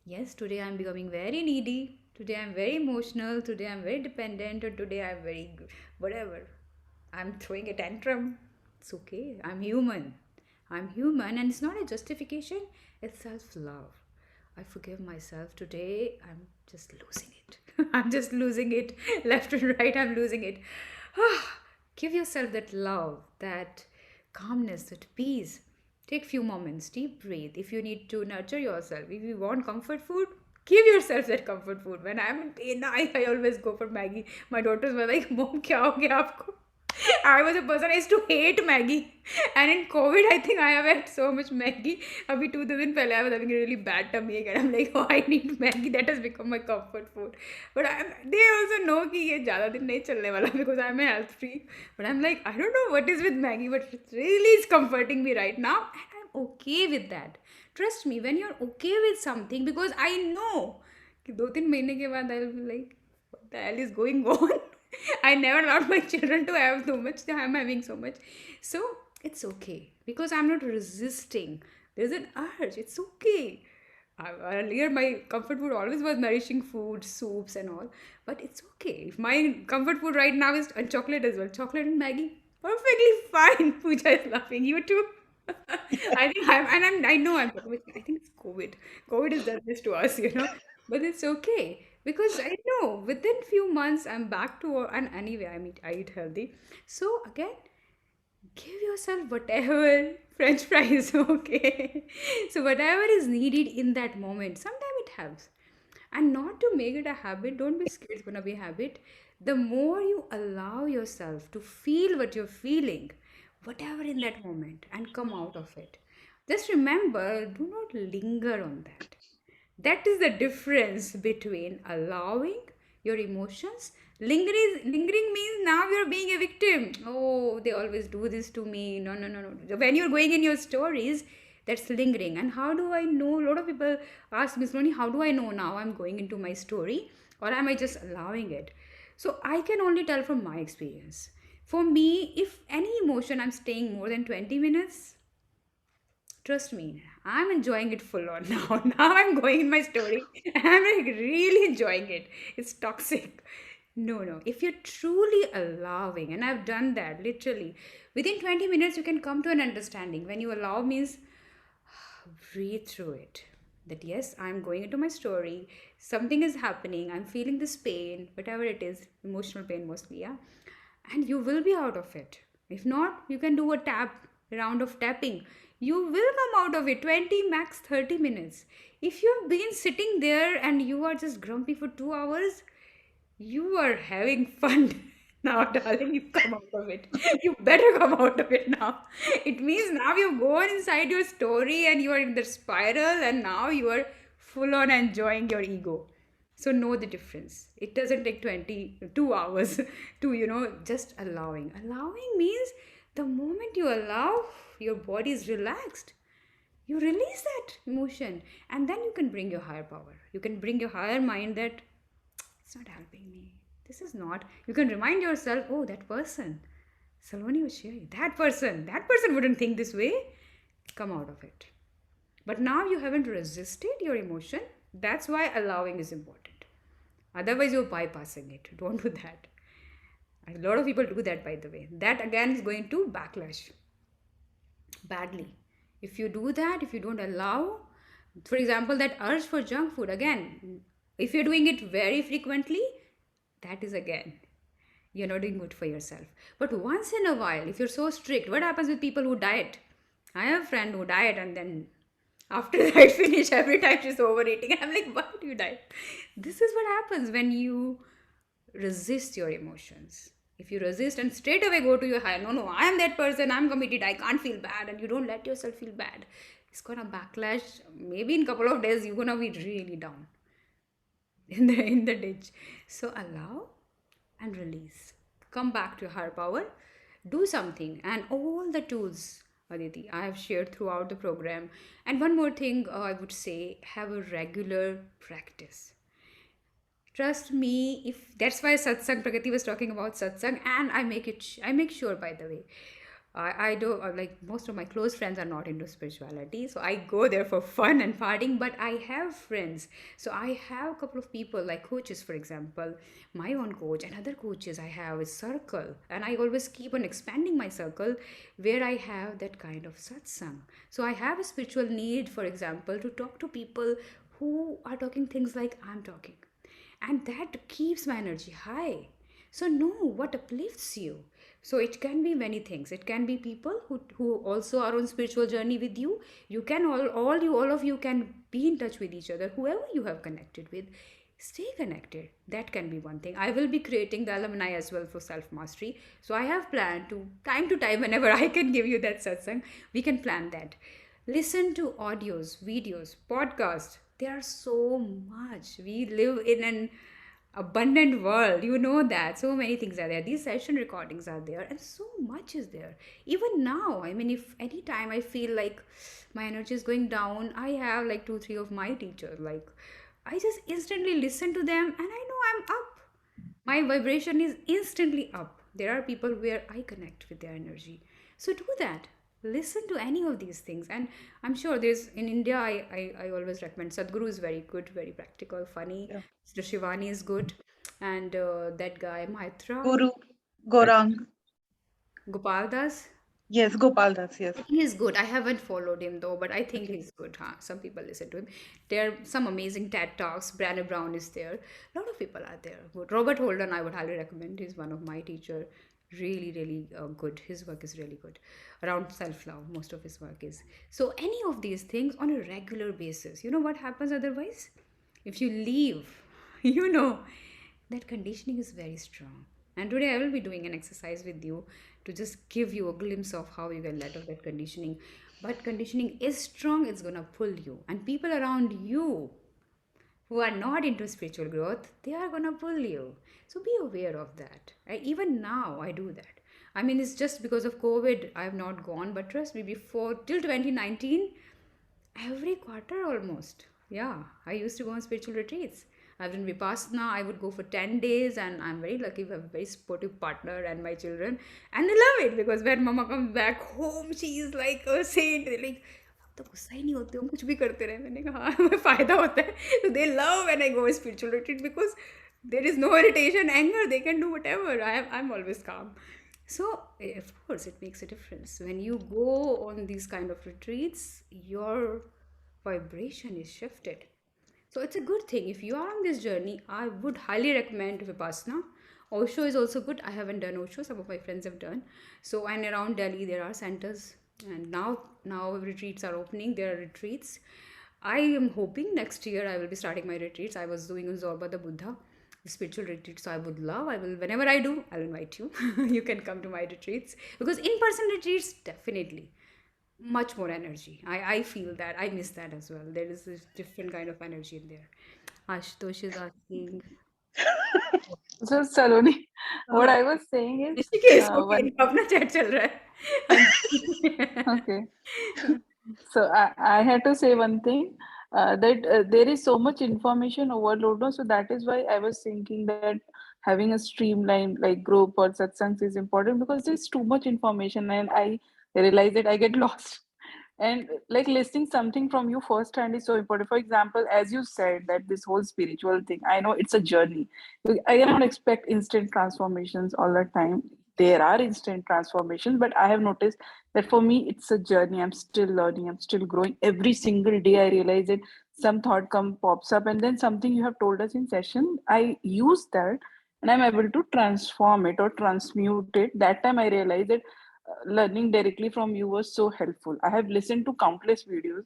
Yes, today I'm becoming very needy. Today I'm very emotional. Today I'm very dependent. Or today I'm very whatever. I'm throwing a tantrum. It's okay. I'm human. I'm human, and it's not a justification, it's self love. I forgive myself. Today I'm just losing it. I'm just losing it. Left and right, I'm losing it. Give yourself that love, that calmness, that peace. Take few moments, deep breathe. If you need to nurture yourself, if you want comfort food, give yourself that comfort food. When I'm in pain, I always go for Maggie. My daughters were like, Mom, kya ho gaya aapko? I was a person, I used to hate Maggie. And in COVID, I think I have had so much Maggie. Abhi 2 days pehle, I was having a really bad tummy ache, and I'm like, oh, I need Maggie. That has become my comfort food. But they also know कि ये ज़्यादा दिन नहीं चलने वाला, because I'm a health freak. But I'm like, I don't know what is with Maggie, but it really is comforting me right now. And I'm okay with that. Trust me, when you're okay with something, because I know कि 2-3 महीने के बाद I'll be like, what the hell is going on? I never allowed my children to have so much. I'm having so much. So it's okay, because I'm not resisting. There's an urge. It's okay. Earlier, my comfort food always was nourishing food, soups, and all. But it's okay. If my comfort food right now is chocolate as well, chocolate and Maggie, perfectly fine. Pooja is laughing. You too. I know I'm. I think it's COVID. COVID has done this to us. But it's okay, because I know within few months I'm back to, and anyway I eat healthy. So again, give yourself whatever French fries, okay? So whatever is needed in that moment, sometimes it helps. And not to make it a habit, don't be scared it's gonna be a habit. The more you allow yourself to feel what you're feeling, whatever in that moment, and come out of it. Just remember, do not linger on that. That is the difference between allowing your emotions. Lingering means now you're being a victim. Oh, they always do this to me. No, no, no, no. When you're going in your stories, that's lingering. And how do I know? A lot of people ask Miss Loni, how do I know now I'm going into my story, or am I just allowing it? So I can only tell from my experience. For me, if any emotion I'm staying more than 20 minutes, trust me, I'm enjoying it full on now. Now I'm going in my story and I'm like really enjoying it. It's toxic. No, no. If you're truly allowing, and I've done that literally, within 20 minutes you can come to an understanding. When you allow means breathe through it. That yes, I'm going into my story. Something is happening. I'm feeling this pain, whatever it is, emotional pain mostly, yeah. And you will be out of it. If not, you can do a round of tapping. You will come out of it 20 max 30 minutes. If you've been sitting there and you are just grumpy for 2 hours, you are having fun. Now, darling, you come out of it. You better come out of it now. It means now you've gone inside your story and you are in the spiral, and now you are full on enjoying your ego. So know the difference. It doesn't take 22 hours to, just allowing. Allowing means the moment you allow, your body is relaxed. You release that emotion, and then you can bring your higher power. You can bring your higher mind that it's not helping me. This is not. You can remind yourself, oh, that person, Saloni was sharing. That person wouldn't think this way. Come out of it. But now you haven't resisted your emotion. That's why allowing is important. Otherwise, you're bypassing it. Don't do that. A lot of people do that, by the way. That again is going to backlash badly. If you do that, if you don't allow, for example, that urge for junk food, again, if you're doing it very frequently, that is again, you're not doing good for yourself. But once in a while, if you're so strict, what happens with people who diet? I have a friend who diet and then after I finish, every time she's overeating. I'm like, why do you diet? This is what happens when you resist your emotions. If you resist and straight away go to your higher, no, I am that person, I'm committed, I can't feel bad, and you don't let yourself feel bad, it's gonna backlash. Maybe in a couple of days, you're gonna be really down in the ditch. So allow and release. Come back to your higher power. Do something. And all the tools, Aditi, I have shared throughout the program. And one more thing I would say, have a regular practice. Trust me, if that's why satsang, Pragati was talking about satsang, and I make sure, by the way, I do, like most of my close friends are not into spirituality, so I go there for fun and partying. But I have friends, so I have a couple of people like coaches, for example, my own coach and other coaches I have a circle, and I always keep on expanding my circle where I have that kind of satsang. So I have a spiritual need, for example, to talk to people who are talking things like I'm talking, and that keeps my energy high. So know what uplifts you. So it can be many things. It can be people who also are on spiritual journey with you. You can all of you can be in touch with each other. Whoever you have connected with, stay connected. That can be one thing. I will be creating the alumni as well for self mastery. So I have planned to time whenever I can give you that satsang, we can plan that. Listen to audios, videos, podcasts. There are so much. We live in an abundant world, you know that. So many things are there. These session recordings are there, and so much is there. Even now, I mean, if any time I feel like my energy is going down, I have like 2 3 of my teachers. Like, I just instantly listen to them, and I know I'm up. My vibration is instantly up. There are people where I connect with their energy. So do that. Listen to any of these things. And I'm sure there's in India, I always recommend Sadhguru is very good, very practical, funny. Yeah. Mr. Shivani is good. And that guy, Maitra, Guru Gorang. Gopal Das, Yes, Gopal Das. Yes. he is good. I haven't followed him though, but I think he's good. Huh? Some people listen to him. There are some amazing TED Talks. Brené Brown is there. A lot of people are there. Good. Robert Holden, I would highly recommend. He's one of my teacher. Really, really good. His work is really good. Around self-love, most of his work is. So any of these things on a regular basis. You know what happens otherwise? If you leave, you know, that conditioning is very strong. And today I will be doing an exercise with you to just give you a glimpse of how you can let go of that conditioning. But conditioning is strong, it's gonna pull you. And people around you who are not into spiritual growth, they are gonna pull you. So be aware of that. Even now, I do that. I mean, it's just because of COVID, I have not gone, but trust me, before till 2019, every quarter almost. Yeah, I used to go on spiritual retreats. I've done Vipassana. I would go for 10 days, and I'm very lucky to have a very supportive partner and my children. And they love it because when mama comes back home, she is like a saint. They're like, "अब तो गुस्सा ही नहीं होते हो, कुछ भी करते रहे." मैंने कहा, "हाँ, फायदा होता है." So they love when I go on spiritual retreat because there is no irritation, anger. They can do whatever. I'm always calm. So, of course, it makes a difference. When you go on these kind of retreats, your vibration is shifted. So, it's a good thing. If you are on this journey, I would highly recommend Vipassana. Osho is also good. I haven't done Osho. Some of my friends have done. So, and around Delhi, there are centers. And now retreats are opening. There are retreats. I am hoping next year I will be starting my retreats. I was doing Zorba the Buddha, the spiritual retreat. So I will, whenever I do, I'll invite you. You can come to my retreats because in-person retreats, definitely much more energy. I feel that. I miss that as well. There is this different kind of energy in there. Ashutosh is asking. So Saloni, what I was saying is, Rishikesh, okay, one इनका अपना chat चल रहा है. okay. So I had to say one thing that there is so much information overload. No? So that is why I was thinking that having a streamlined like group or satsangs is important because there's too much information and I realize that I get lost. And like listening something from you firsthand is so important. For example, as you said, that this whole spiritual thing, I know it's a journey. I cannot expect instant transformations all the time. There are instant transformations, but I have noticed that for me, it's a journey. I'm still learning, I'm still growing. Every single day, I realize that some thought pops up, and then something you have told us in session, I use that and I'm able to transform it or transmute it. That time I realized that learning directly from you was so helpful. I have listened to countless videos.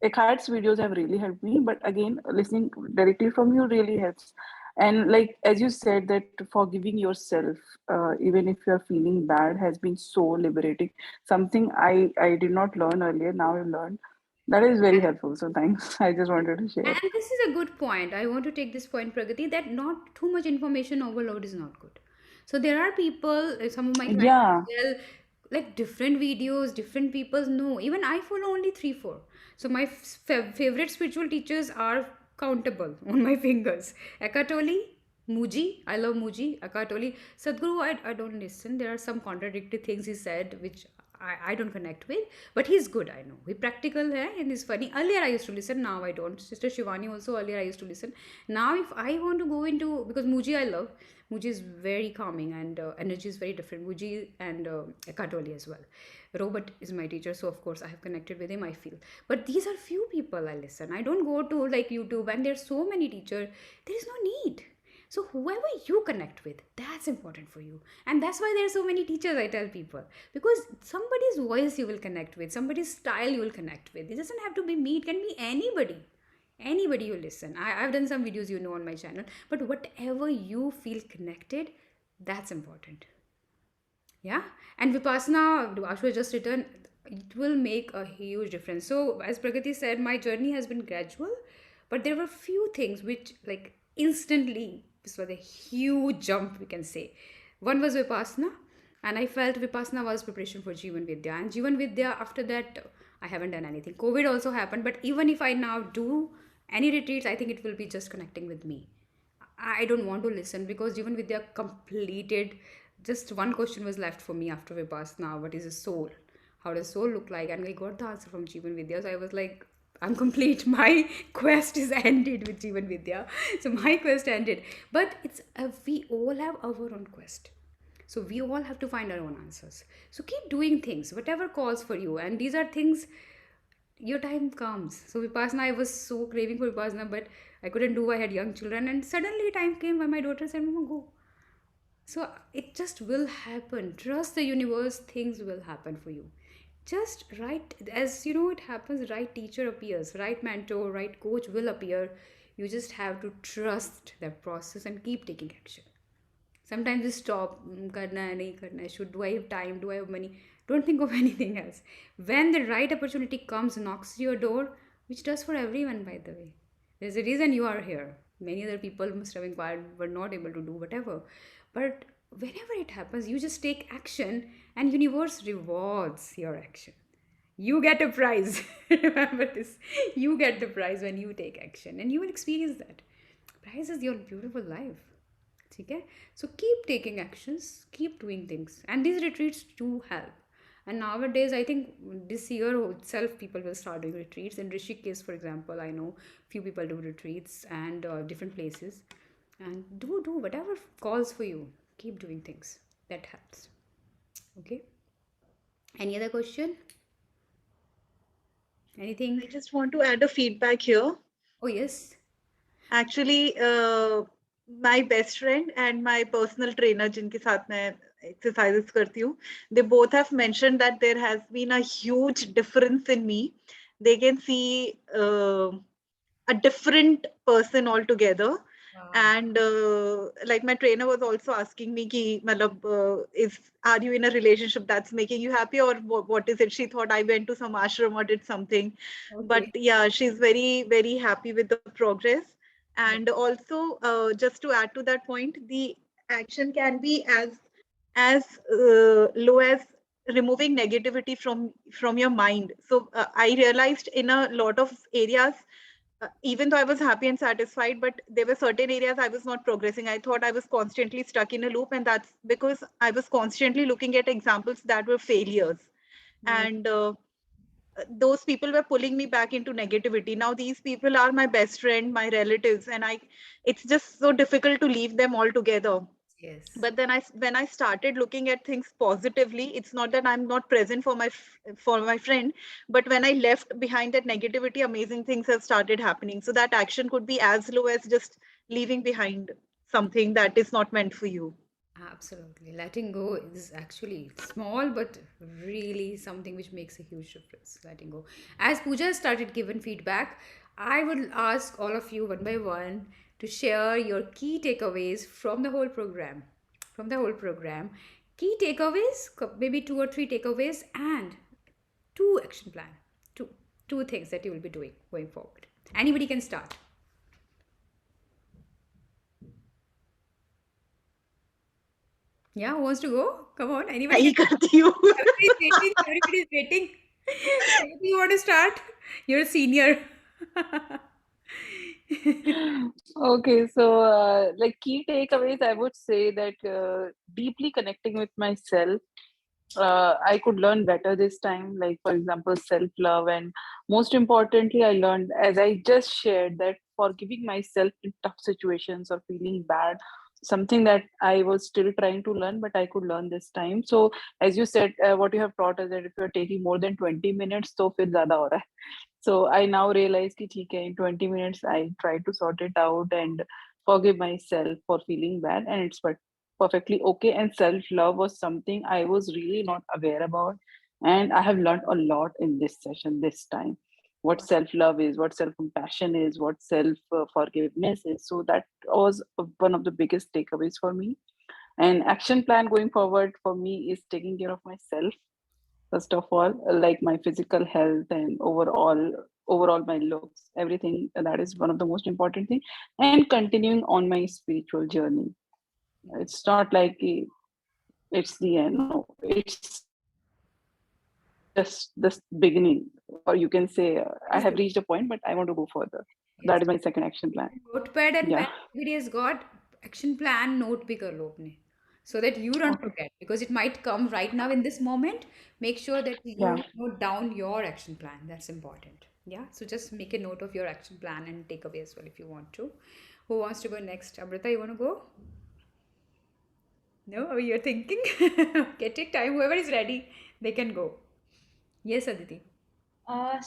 Eckhart's videos have really helped me, but again, listening directly from you really helps. And like as you said, that forgiving yourself, even if you're feeling bad, has been so liberating. Something I did not learn earlier. Now I've learned. That is very helpful. So thanks. I just wanted to share. And this is a good point. I want to take this point, Pragati, that not too much information overload is not good. So there are people, some of my clients Yeah. as well, like different videos, different people. No, even I follow only 3, 4. So my favorite spiritual teachers are countable on my fingers. Eckhart Tolle, Muji, I love Muji. Eckhart Tolle, Sadhguru, I don't listen. There are some contradictory things he said which I don't connect with, but he's good. I know he practical and he's funny. Earlier I used to listen, now I don't. Sister Shivani also, earlier I used to listen. Now if I want to go into, because Muji I love, Muji is very calming and energy is very different. Muji and Eckhart Tolle as well. Robert is my teacher, so of course I have connected with him. I feel, but these are few people I listen. I don't go to like YouTube, and there's so many teachers. There is no need. So whoever you connect with, that's important for you. And that's why there are so many teachers, I tell people. Because somebody's voice you will connect with, somebody's style you will connect with. It doesn't have to be me, it can be anybody. Anybody you listen. I've done some videos on my channel. But whatever you feel connected, that's important. Yeah. And Vipassana, Ashu just written, it will make a huge difference. So as Pragati said, my journey has been gradual. But there were few things which like instantly, this was a huge jump, we can say. One was Vipassana, and I felt Vipassana was preparation for Jivan Vidya. And Jivan Vidya, after that, I haven't done anything. COVID also happened, but even if I now do any retreats, I think it will be just connecting with me. I don't want to listen because Jivan Vidya completed. Just one question was left for me after Vipassana: what is a soul? How does soul look like? And I got the answer from Jivan Vidya. So I was like, I'm complete. My quest is ended with Jivan Vidya. So my quest ended. But it's we all have our own quest. So we all have to find our own answers. So keep doing things, whatever calls for you. And these are things, your time comes. So Vipassana, I was so craving for Vipassana, but I couldn't do. I had young children. And suddenly time came when my daughter said, Mama, go. So it just will happen. Trust the universe, things will happen for you. Just right, as you know, it happens, right teacher appears, right mentor, right coach will appear. You just have to trust that process and keep taking action. Sometimes you stop, karna hai, nahi karna hai, do I have time, do I have money? Don't think of anything else. When the right opportunity comes, knocks your door, which does for everyone, by the way. There's a reason you are here. Many other people must have inquired, were not able to do whatever. But whenever it happens, you just take action and universe rewards your action. You get a prize. Remember this. You get the prize when you take action and you will experience that. Prize is your beautiful life. Okay? So keep taking actions, keep doing things. And these retreats do help. And nowadays, I think this year itself, people will start doing retreats. In Rishikesh, for example, I know few people do retreats and different places. And do whatever calls for you. Keep doing things. That helps. Okay? Any other question? Anything? I just want to add a feedback here. Oh, yes. Actually, my best friend and my personal trainer, जिनके साथ मैं exercises करती हूँ, they both have mentioned that there has been a huge difference in me. They can see a different person altogether. Wow. And like my trainer was also asking me ki, are you in a relationship that's making you happy, or what is it? She thought I went to some ashram or did something. Okay. But yeah, she's very, very happy with the progress. And also, just to add to that point, the action can be as low as removing negativity from your mind. So I realized in a lot of areas, even though I was happy and satisfied, but there were certain areas I was not progressing. I thought I was constantly stuck in a loop, and that's because I was constantly looking at examples that were failures. And those people were pulling me back into negativity. Now these people are my best friend, my relatives, and it's just so difficult to leave them altogether. Yes. But then when I started looking at things positively, it's not that I'm not present for my friend, but when I left behind that negativity, amazing things have started happening. So that action could be as low as just leaving behind something that is not meant for you. Absolutely. Letting go is actually small, but really something which makes a huge difference. Letting go. As Pooja started giving feedback, I would ask all of you one by one to share your key takeaways from the whole program. From the whole program. Key takeaways, maybe 2 or 3 takeaways, and 2 action plan. Two things that you will be doing going forward. Anybody can start. Yeah, who wants to go? Come on, anybody Nahi can. karti hu. Everybody's waiting. Everybody's waiting. Maybe you want to start? You're a senior. Okay, so like key takeaways, I would say that deeply connecting with myself, I could learn better this time. Like, for example, self love. And most importantly, I learned, as I just shared, that forgiving myself in tough situations or feeling bad, something that I was still trying to learn, but I could learn this time. So, as you said, what you have taught us that if you're taking more than 20 minutes, तो फिर ज़्यादा हो रहा है. So I now realize कि ठीक है, in 20 minutes I try to sort it out and forgive myself for feeling bad, and it's perfectly okay. And self-love was something I was really not aware about, and I have learned a lot in this session this time. What self-love is, what self-compassion is, what self-forgiveness is. So that was one of the biggest takeaways for me. And action plan going forward for me is taking care of myself first of all, like my physical health and overall my looks, everything. That is one of the most important thing. And continuing on my spiritual journey. It's not like it's the end. No, it's just the beginning, or you can say I have reached a point, but I want to go further. Yes. That is my second action plan. Notepad and pen. Yeah. Everybody has got action plan. Note bhi kar lo apne, so that you don't Okay. forget, because it might come right now in this moment. Make sure that you Yeah. note down your action plan. That's important. Yeah. So just make a note of your action plan and take away as well if you want to. Who wants to go next? Amrita, you want to go? No, oh, you're thinking. Okay, take time. Whoever is ready, they can go. Yes, Aditi.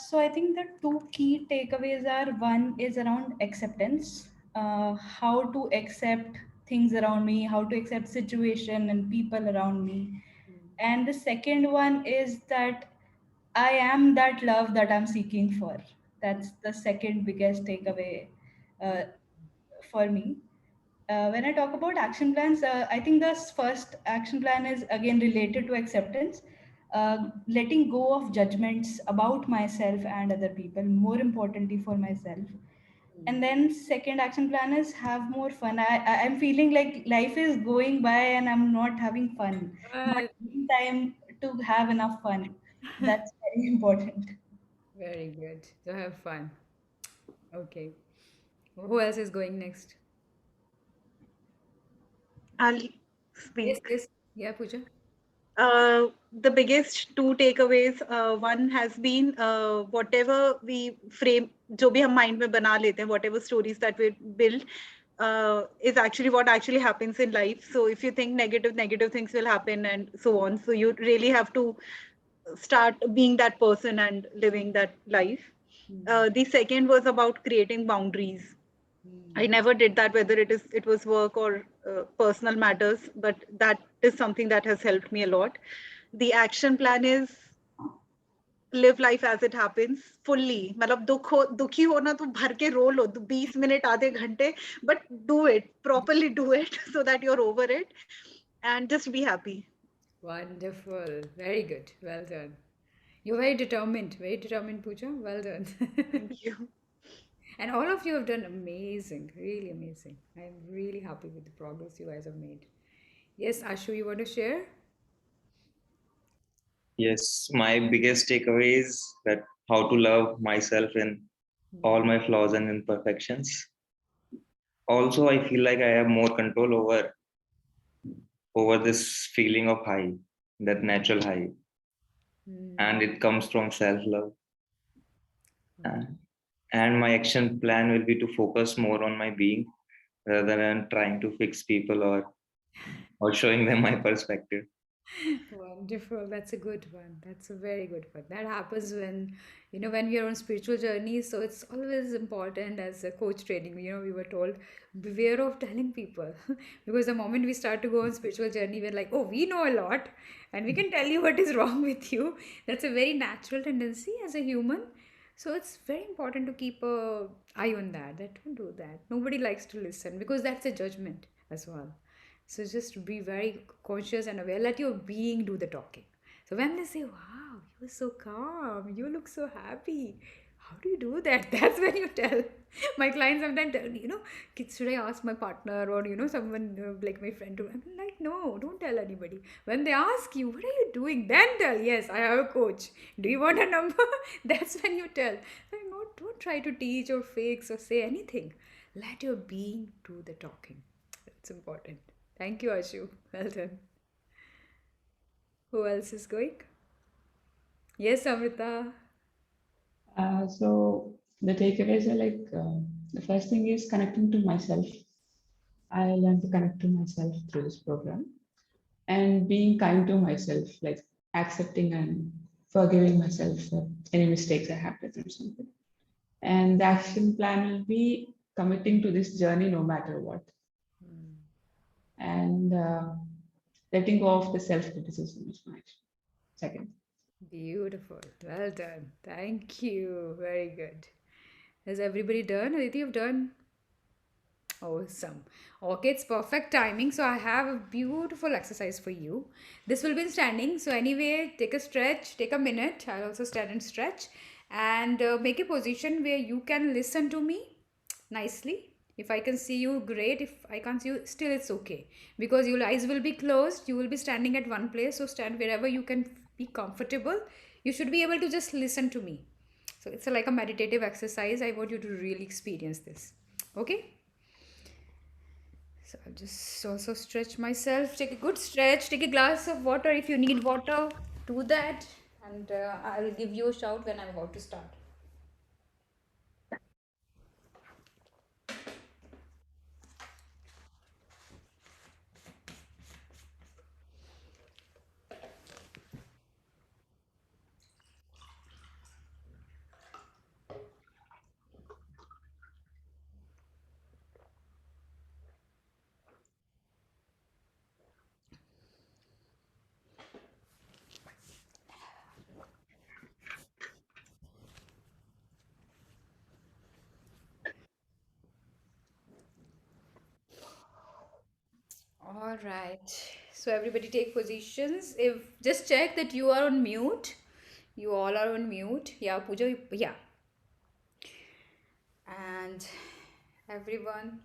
So I think the two key takeaways are, one is around acceptance, how to accept things around me, how to accept situation and people around me. And the second one is that I am that love that I'm seeking for. That's the second biggest takeaway uh, for me. When I talk about action plans, I think the first action plan is again related to acceptance, letting go of judgments about myself and other people, more importantly for myself. And then second action plan is have more fun. I'm feeling like life is going by and I'm not having fun, not Well, taking time to have enough fun. That's very important. very good. So have fun. Okay. Who else is going next? I'll Yes, speak. yes. Yeah, Pooja. The biggest two takeaways, one has been whatever we frame, जो भी हम mind में बना लेते हैं, whatever stories that we build, is actually what actually happens in life. So if you think negative things will happen and so on. So you really have to start being that person and living that life. The second was about creating boundaries. I never did that, whether it was work or personal matters, but that is something that has helped me a lot. The action plan is live life as it happens fully. मतलब दुखी हो ना तो भर के रो लो 20 minute आधे घंटे, but do it properly, do it so that you're over it and just be happy. Wonderful. Very good. Well done. You're very determined, Pooja. Well done. Thank you. And all of you have done amazing, really amazing. I'm really happy with the progress you guys have made. Yes, Ashu, you want to share? Yes, my biggest takeaway is that how to love myself in all my flaws and imperfections. Also, I feel like I have more control over this feeling of high, that natural high. and it comes from self-love. And my action plan will be to focus more on my being rather than trying to fix people or showing them my perspective. Wonderful. That's a good one. That's a very good one. That happens when, when we are on spiritual journeys. So it's always important as a coach training. We were told beware of telling people because the moment we start to go on spiritual journey, we're like, oh, we know a lot and we can tell you what is wrong with you. That's a very natural tendency as a human. So it's very important to keep a eye on that. That don't do that. Nobody likes to listen because that's a judgment as well. So just be very conscious and aware. Let your being do the talking. So when they say, wow, you're so calm, you look so happy. How do you do that? That's when you tell. My clients sometimes tell me, should I ask my partner or, someone like my friend to, I'm like, no, don't tell anybody. When they ask you, what are you doing? Then tell, yes, I have a coach. Do you want a number? That's when you tell. Like, no, don't try to teach or fix or say anything. Let your being do the talking. That's important. Thank you, Ashu. Well done. Who else is going? Yes, Amrita. So the takeaways are like the first thing is connecting to myself. I learned to connect to myself through this program and being kind to myself, like accepting and forgiving myself for any mistakes I have done or something. And the action plan will be committing to this journey no matter what, and letting go of the self criticism is my second. Beautiful. Well done. Thank you. Very good. Has everybody done? Aditi, you've done? Awesome. Okay, it's perfect timing. So I have a beautiful exercise for you. This will be in standing. So anyway, take a stretch, take a minute. I'll also stand and stretch and make a position where you can listen to me nicely. If I can see you, great. If I can't see you, still it's okay. Because your eyes will be closed. You will be standing at one place. So stand wherever you can be comfortable. You should be able to just listen to me. So it's like a meditative exercise. I want you to really experience this. Okay? So I'll just also stretch myself. Take a good stretch. Take a glass of water if you need water. Do that. And I'll give you a shout when I'm about to start. All right. So everybody take positions. If just check that you are on mute. You all are on mute. Yeah, Pooja. Yeah. And everyone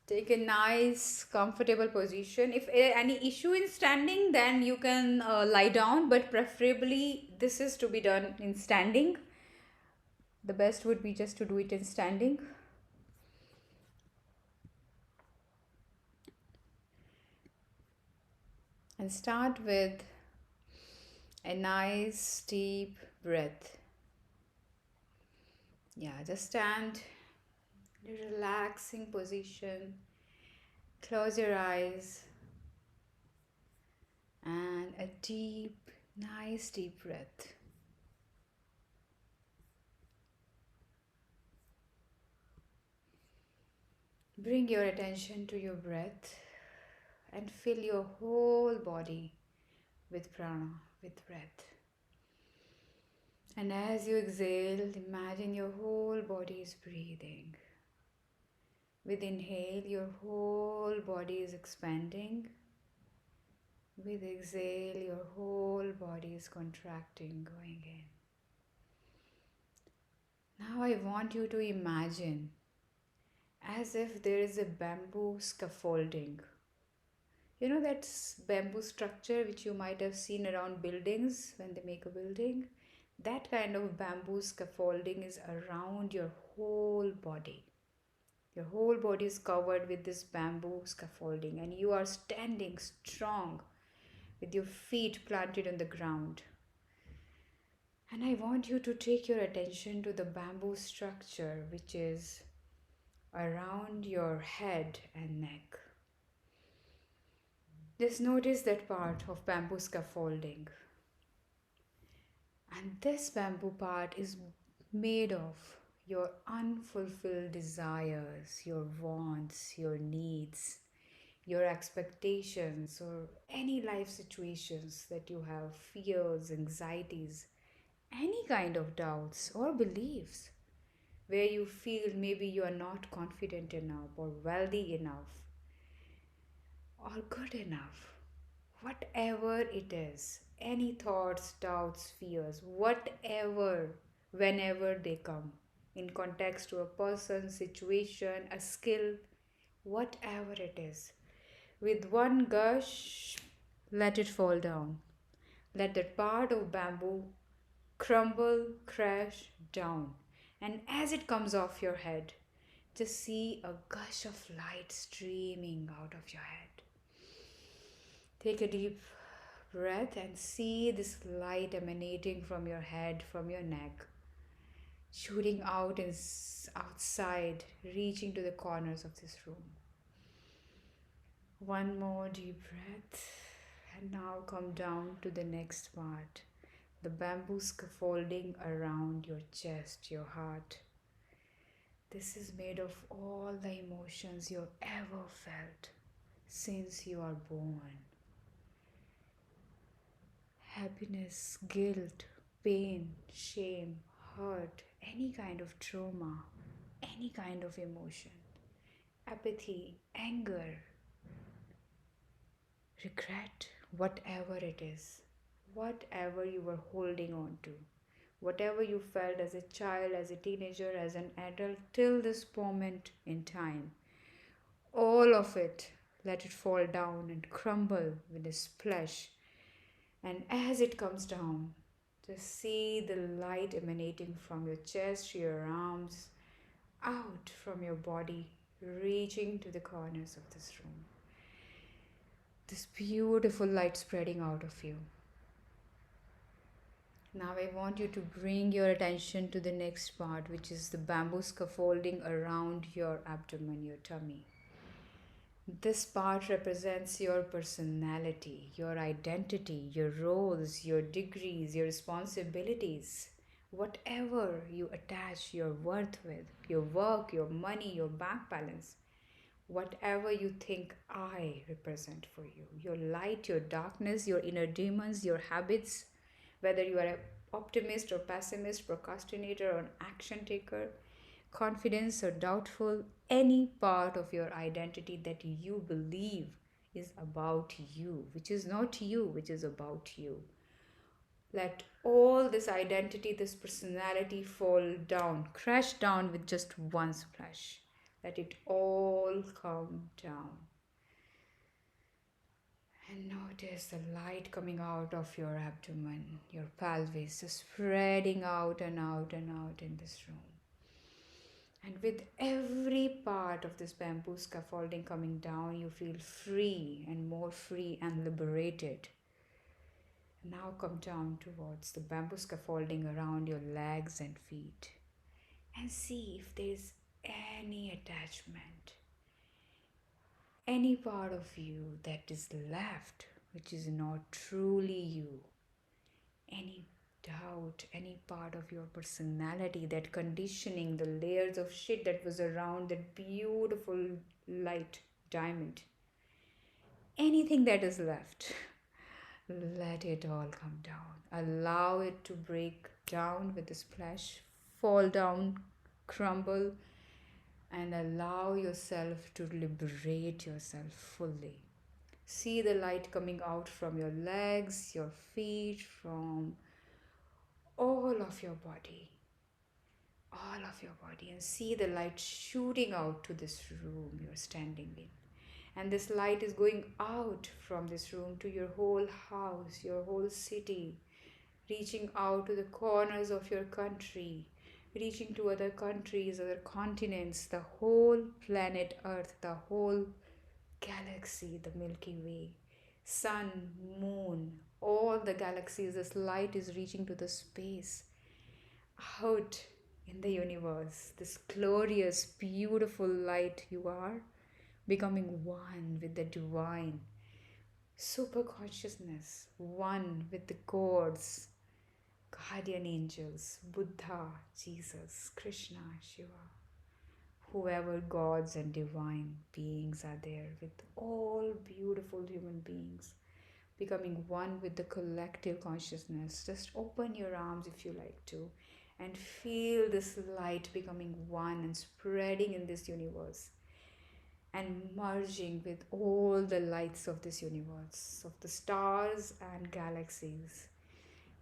take a nice comfortable position. If any issue in standing, then you can lie down, but preferably this is to be done in standing. The best would be just to do it in standing. And start with a nice deep breath. Yeah, just stand in a relaxing position. Close your eyes and a deep, nice deep breath. Bring your attention to your breath and fill your whole body with prana, with breath. And as you exhale, imagine your whole body is breathing. With inhale, your whole body is expanding. With exhale, your whole body is contracting, going in. Now I want you to imagine as if there is a bamboo scaffolding. You know that bamboo structure which you might have seen around buildings when they make a building? That kind of bamboo scaffolding is around your whole body. Your whole body is covered with this bamboo scaffolding, and you are standing strong with your feet planted on the ground. And I want you to take your attention to the bamboo structure which is around your head and neck. Just notice that part of bamboo scaffolding. And this bamboo part is made of your unfulfilled desires, your wants, your needs, your expectations, or any life situations that you have, fears, anxieties, any kind of doubts or beliefs where you feel maybe you are not confident enough or wealthy enough or good enough. Whatever it is, any thoughts, doubts, fears, whatever, whenever they come in context to a person, situation, a skill, whatever it is, with one gush, let it fall down. Let that part of bamboo crumble, crash down. And as it comes off your head, just see a gush of light streaming out of your head. Take a deep breath and see this light emanating from your head, from your neck, shooting out and outside, reaching to the corners of this room. One more deep breath, and now come down to the next part, the bamboo scaffolding around your chest, your heart. This is made of all the emotions you've ever felt since you are born. Happiness, guilt, pain, shame, hurt, any kind of trauma, any kind of emotion, apathy, anger, regret, whatever it is, whatever you were holding on to, whatever you felt as a child, as a teenager, as an adult, till this moment in time, all of it, let it fall down and crumble with a splash. And as it comes down, just see the light emanating from your chest, your arms, out from your body, reaching to the corners of this room. This beautiful light spreading out of you. Now I want you to bring your attention to the next part, which is the bamboo scaffolding around your abdomen, your tummy. This part represents your personality, your identity, your roles, your degrees, your responsibilities, whatever you attach your worth with, your work, your money, your bank balance, whatever you think I represent for you, your light, your darkness, your inner demons, your habits, whether you are an optimist or pessimist, procrastinator or an action taker, confidence or doubtful, any part of your identity that you believe is about you, which is not you, which is about you. Let all this identity, this personality fall down, crash down with just one splash. Let it all come down. And notice the light coming out of your abdomen, your pelvis, just spreading out and out and out in this room. And with every part of this bamboo scaffolding coming down, you feel free and more free and liberated. Now come down towards the bamboo scaffolding around your legs and feet and see if there's any attachment, any part of you that is left, which is not truly you, any doubt, any part of your personality, that conditioning, the layers of shit that was around that beautiful light diamond, anything that is left, let it all come down. Allow it to break down with a splash, fall down, crumble, and allow yourself to liberate yourself fully. See the light coming out from your legs, your feet, from all of your body, and see the light shooting out to this room you're standing in. And this light is going out from this room to your whole house, your whole city, reaching out to the corners of your country, reaching to other countries, other continents, the whole planet Earth, the whole galaxy, the Milky Way, sun, moon, all the galaxies. This light is reaching to the space out in the universe. This glorious, beautiful light you are, becoming one with the divine super consciousness, one with the gods, guardian angels, Buddha, Jesus, Krishna, Shiva, whoever gods and divine beings are there, with all beautiful human beings, becoming one with the collective consciousness. Just open your arms if you like to and feel this light becoming one and spreading in this universe and merging with all the lights of this universe, of the stars and galaxies,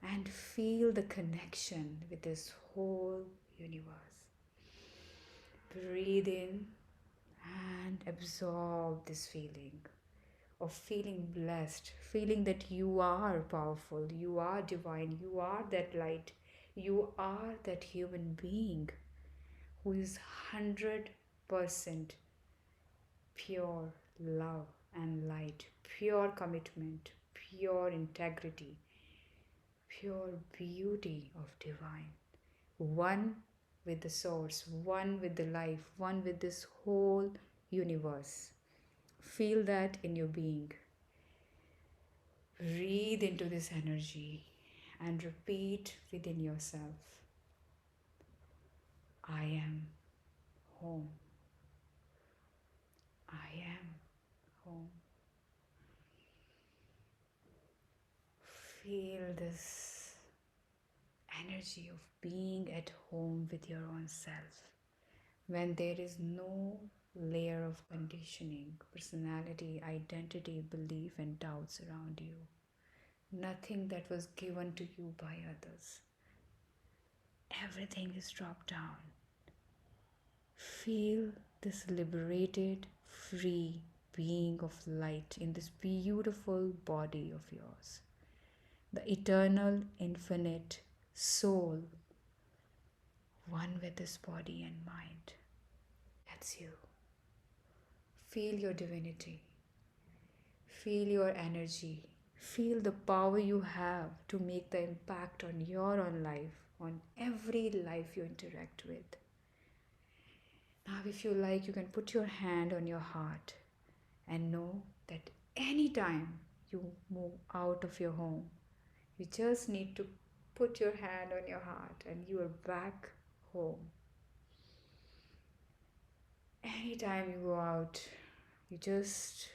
and feel the connection with this whole universe. Breathe in and absorb this feeling of feeling blessed, feeling that you are powerful, you are divine, you are that light, you are that human being who is 100% pure love and light, pure commitment, pure integrity, pure beauty of divine. One with the source, one with the life, one with this whole universe. Feel that in your being. Breathe into this energy and repeat within yourself, I am home. I am home. Feel this energy of being at home with your own self when there is no layer of conditioning, personality, identity, belief, and doubts around you. Nothing that was given to you by others. Everything is dropped down. Feel this liberated, free being of light in this beautiful body of yours. The eternal, infinite soul, one with this body and mind. That's you. Feel your divinity. Feel your energy. Feel the power you have to make the impact on your own life, on every life you interact with. Now, if you like, you can put your hand on your heart and know that anytime you move out of your home, you just need to put your hand on your heart and you are back home. Anytime you go out, you just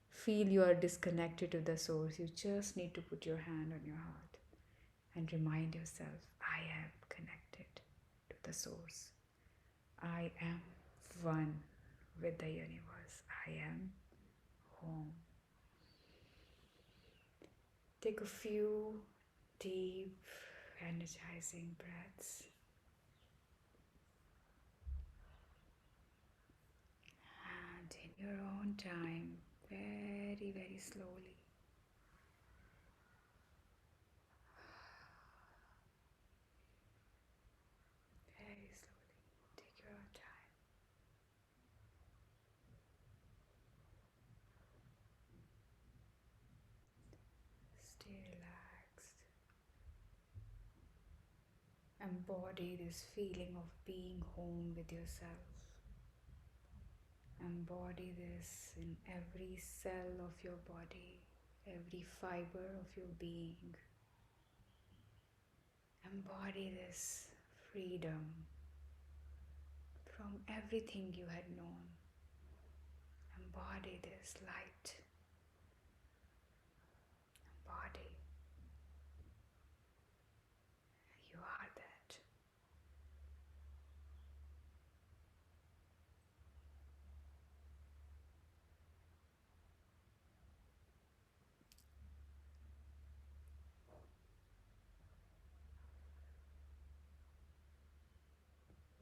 feel you are disconnected to the source. You just need to put your hand on your heart and remind yourself, I am connected to the source. I am one with the universe. I am home. Take a few deep, energizing breaths. And in your own time, very, very slowly, very slowly, take your own time. Stay relaxed. Embody this feeling of being home with yourself. Embody this in every cell of your body, every fiber of your being. Embody this freedom from everything you had known. Embody this light. Embody. You are that.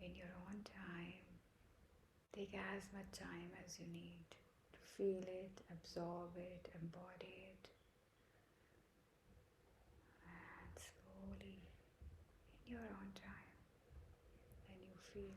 In your own time, take as much time as you need to feel it, absorb it, embody it, and slowly, in your own time, when you feel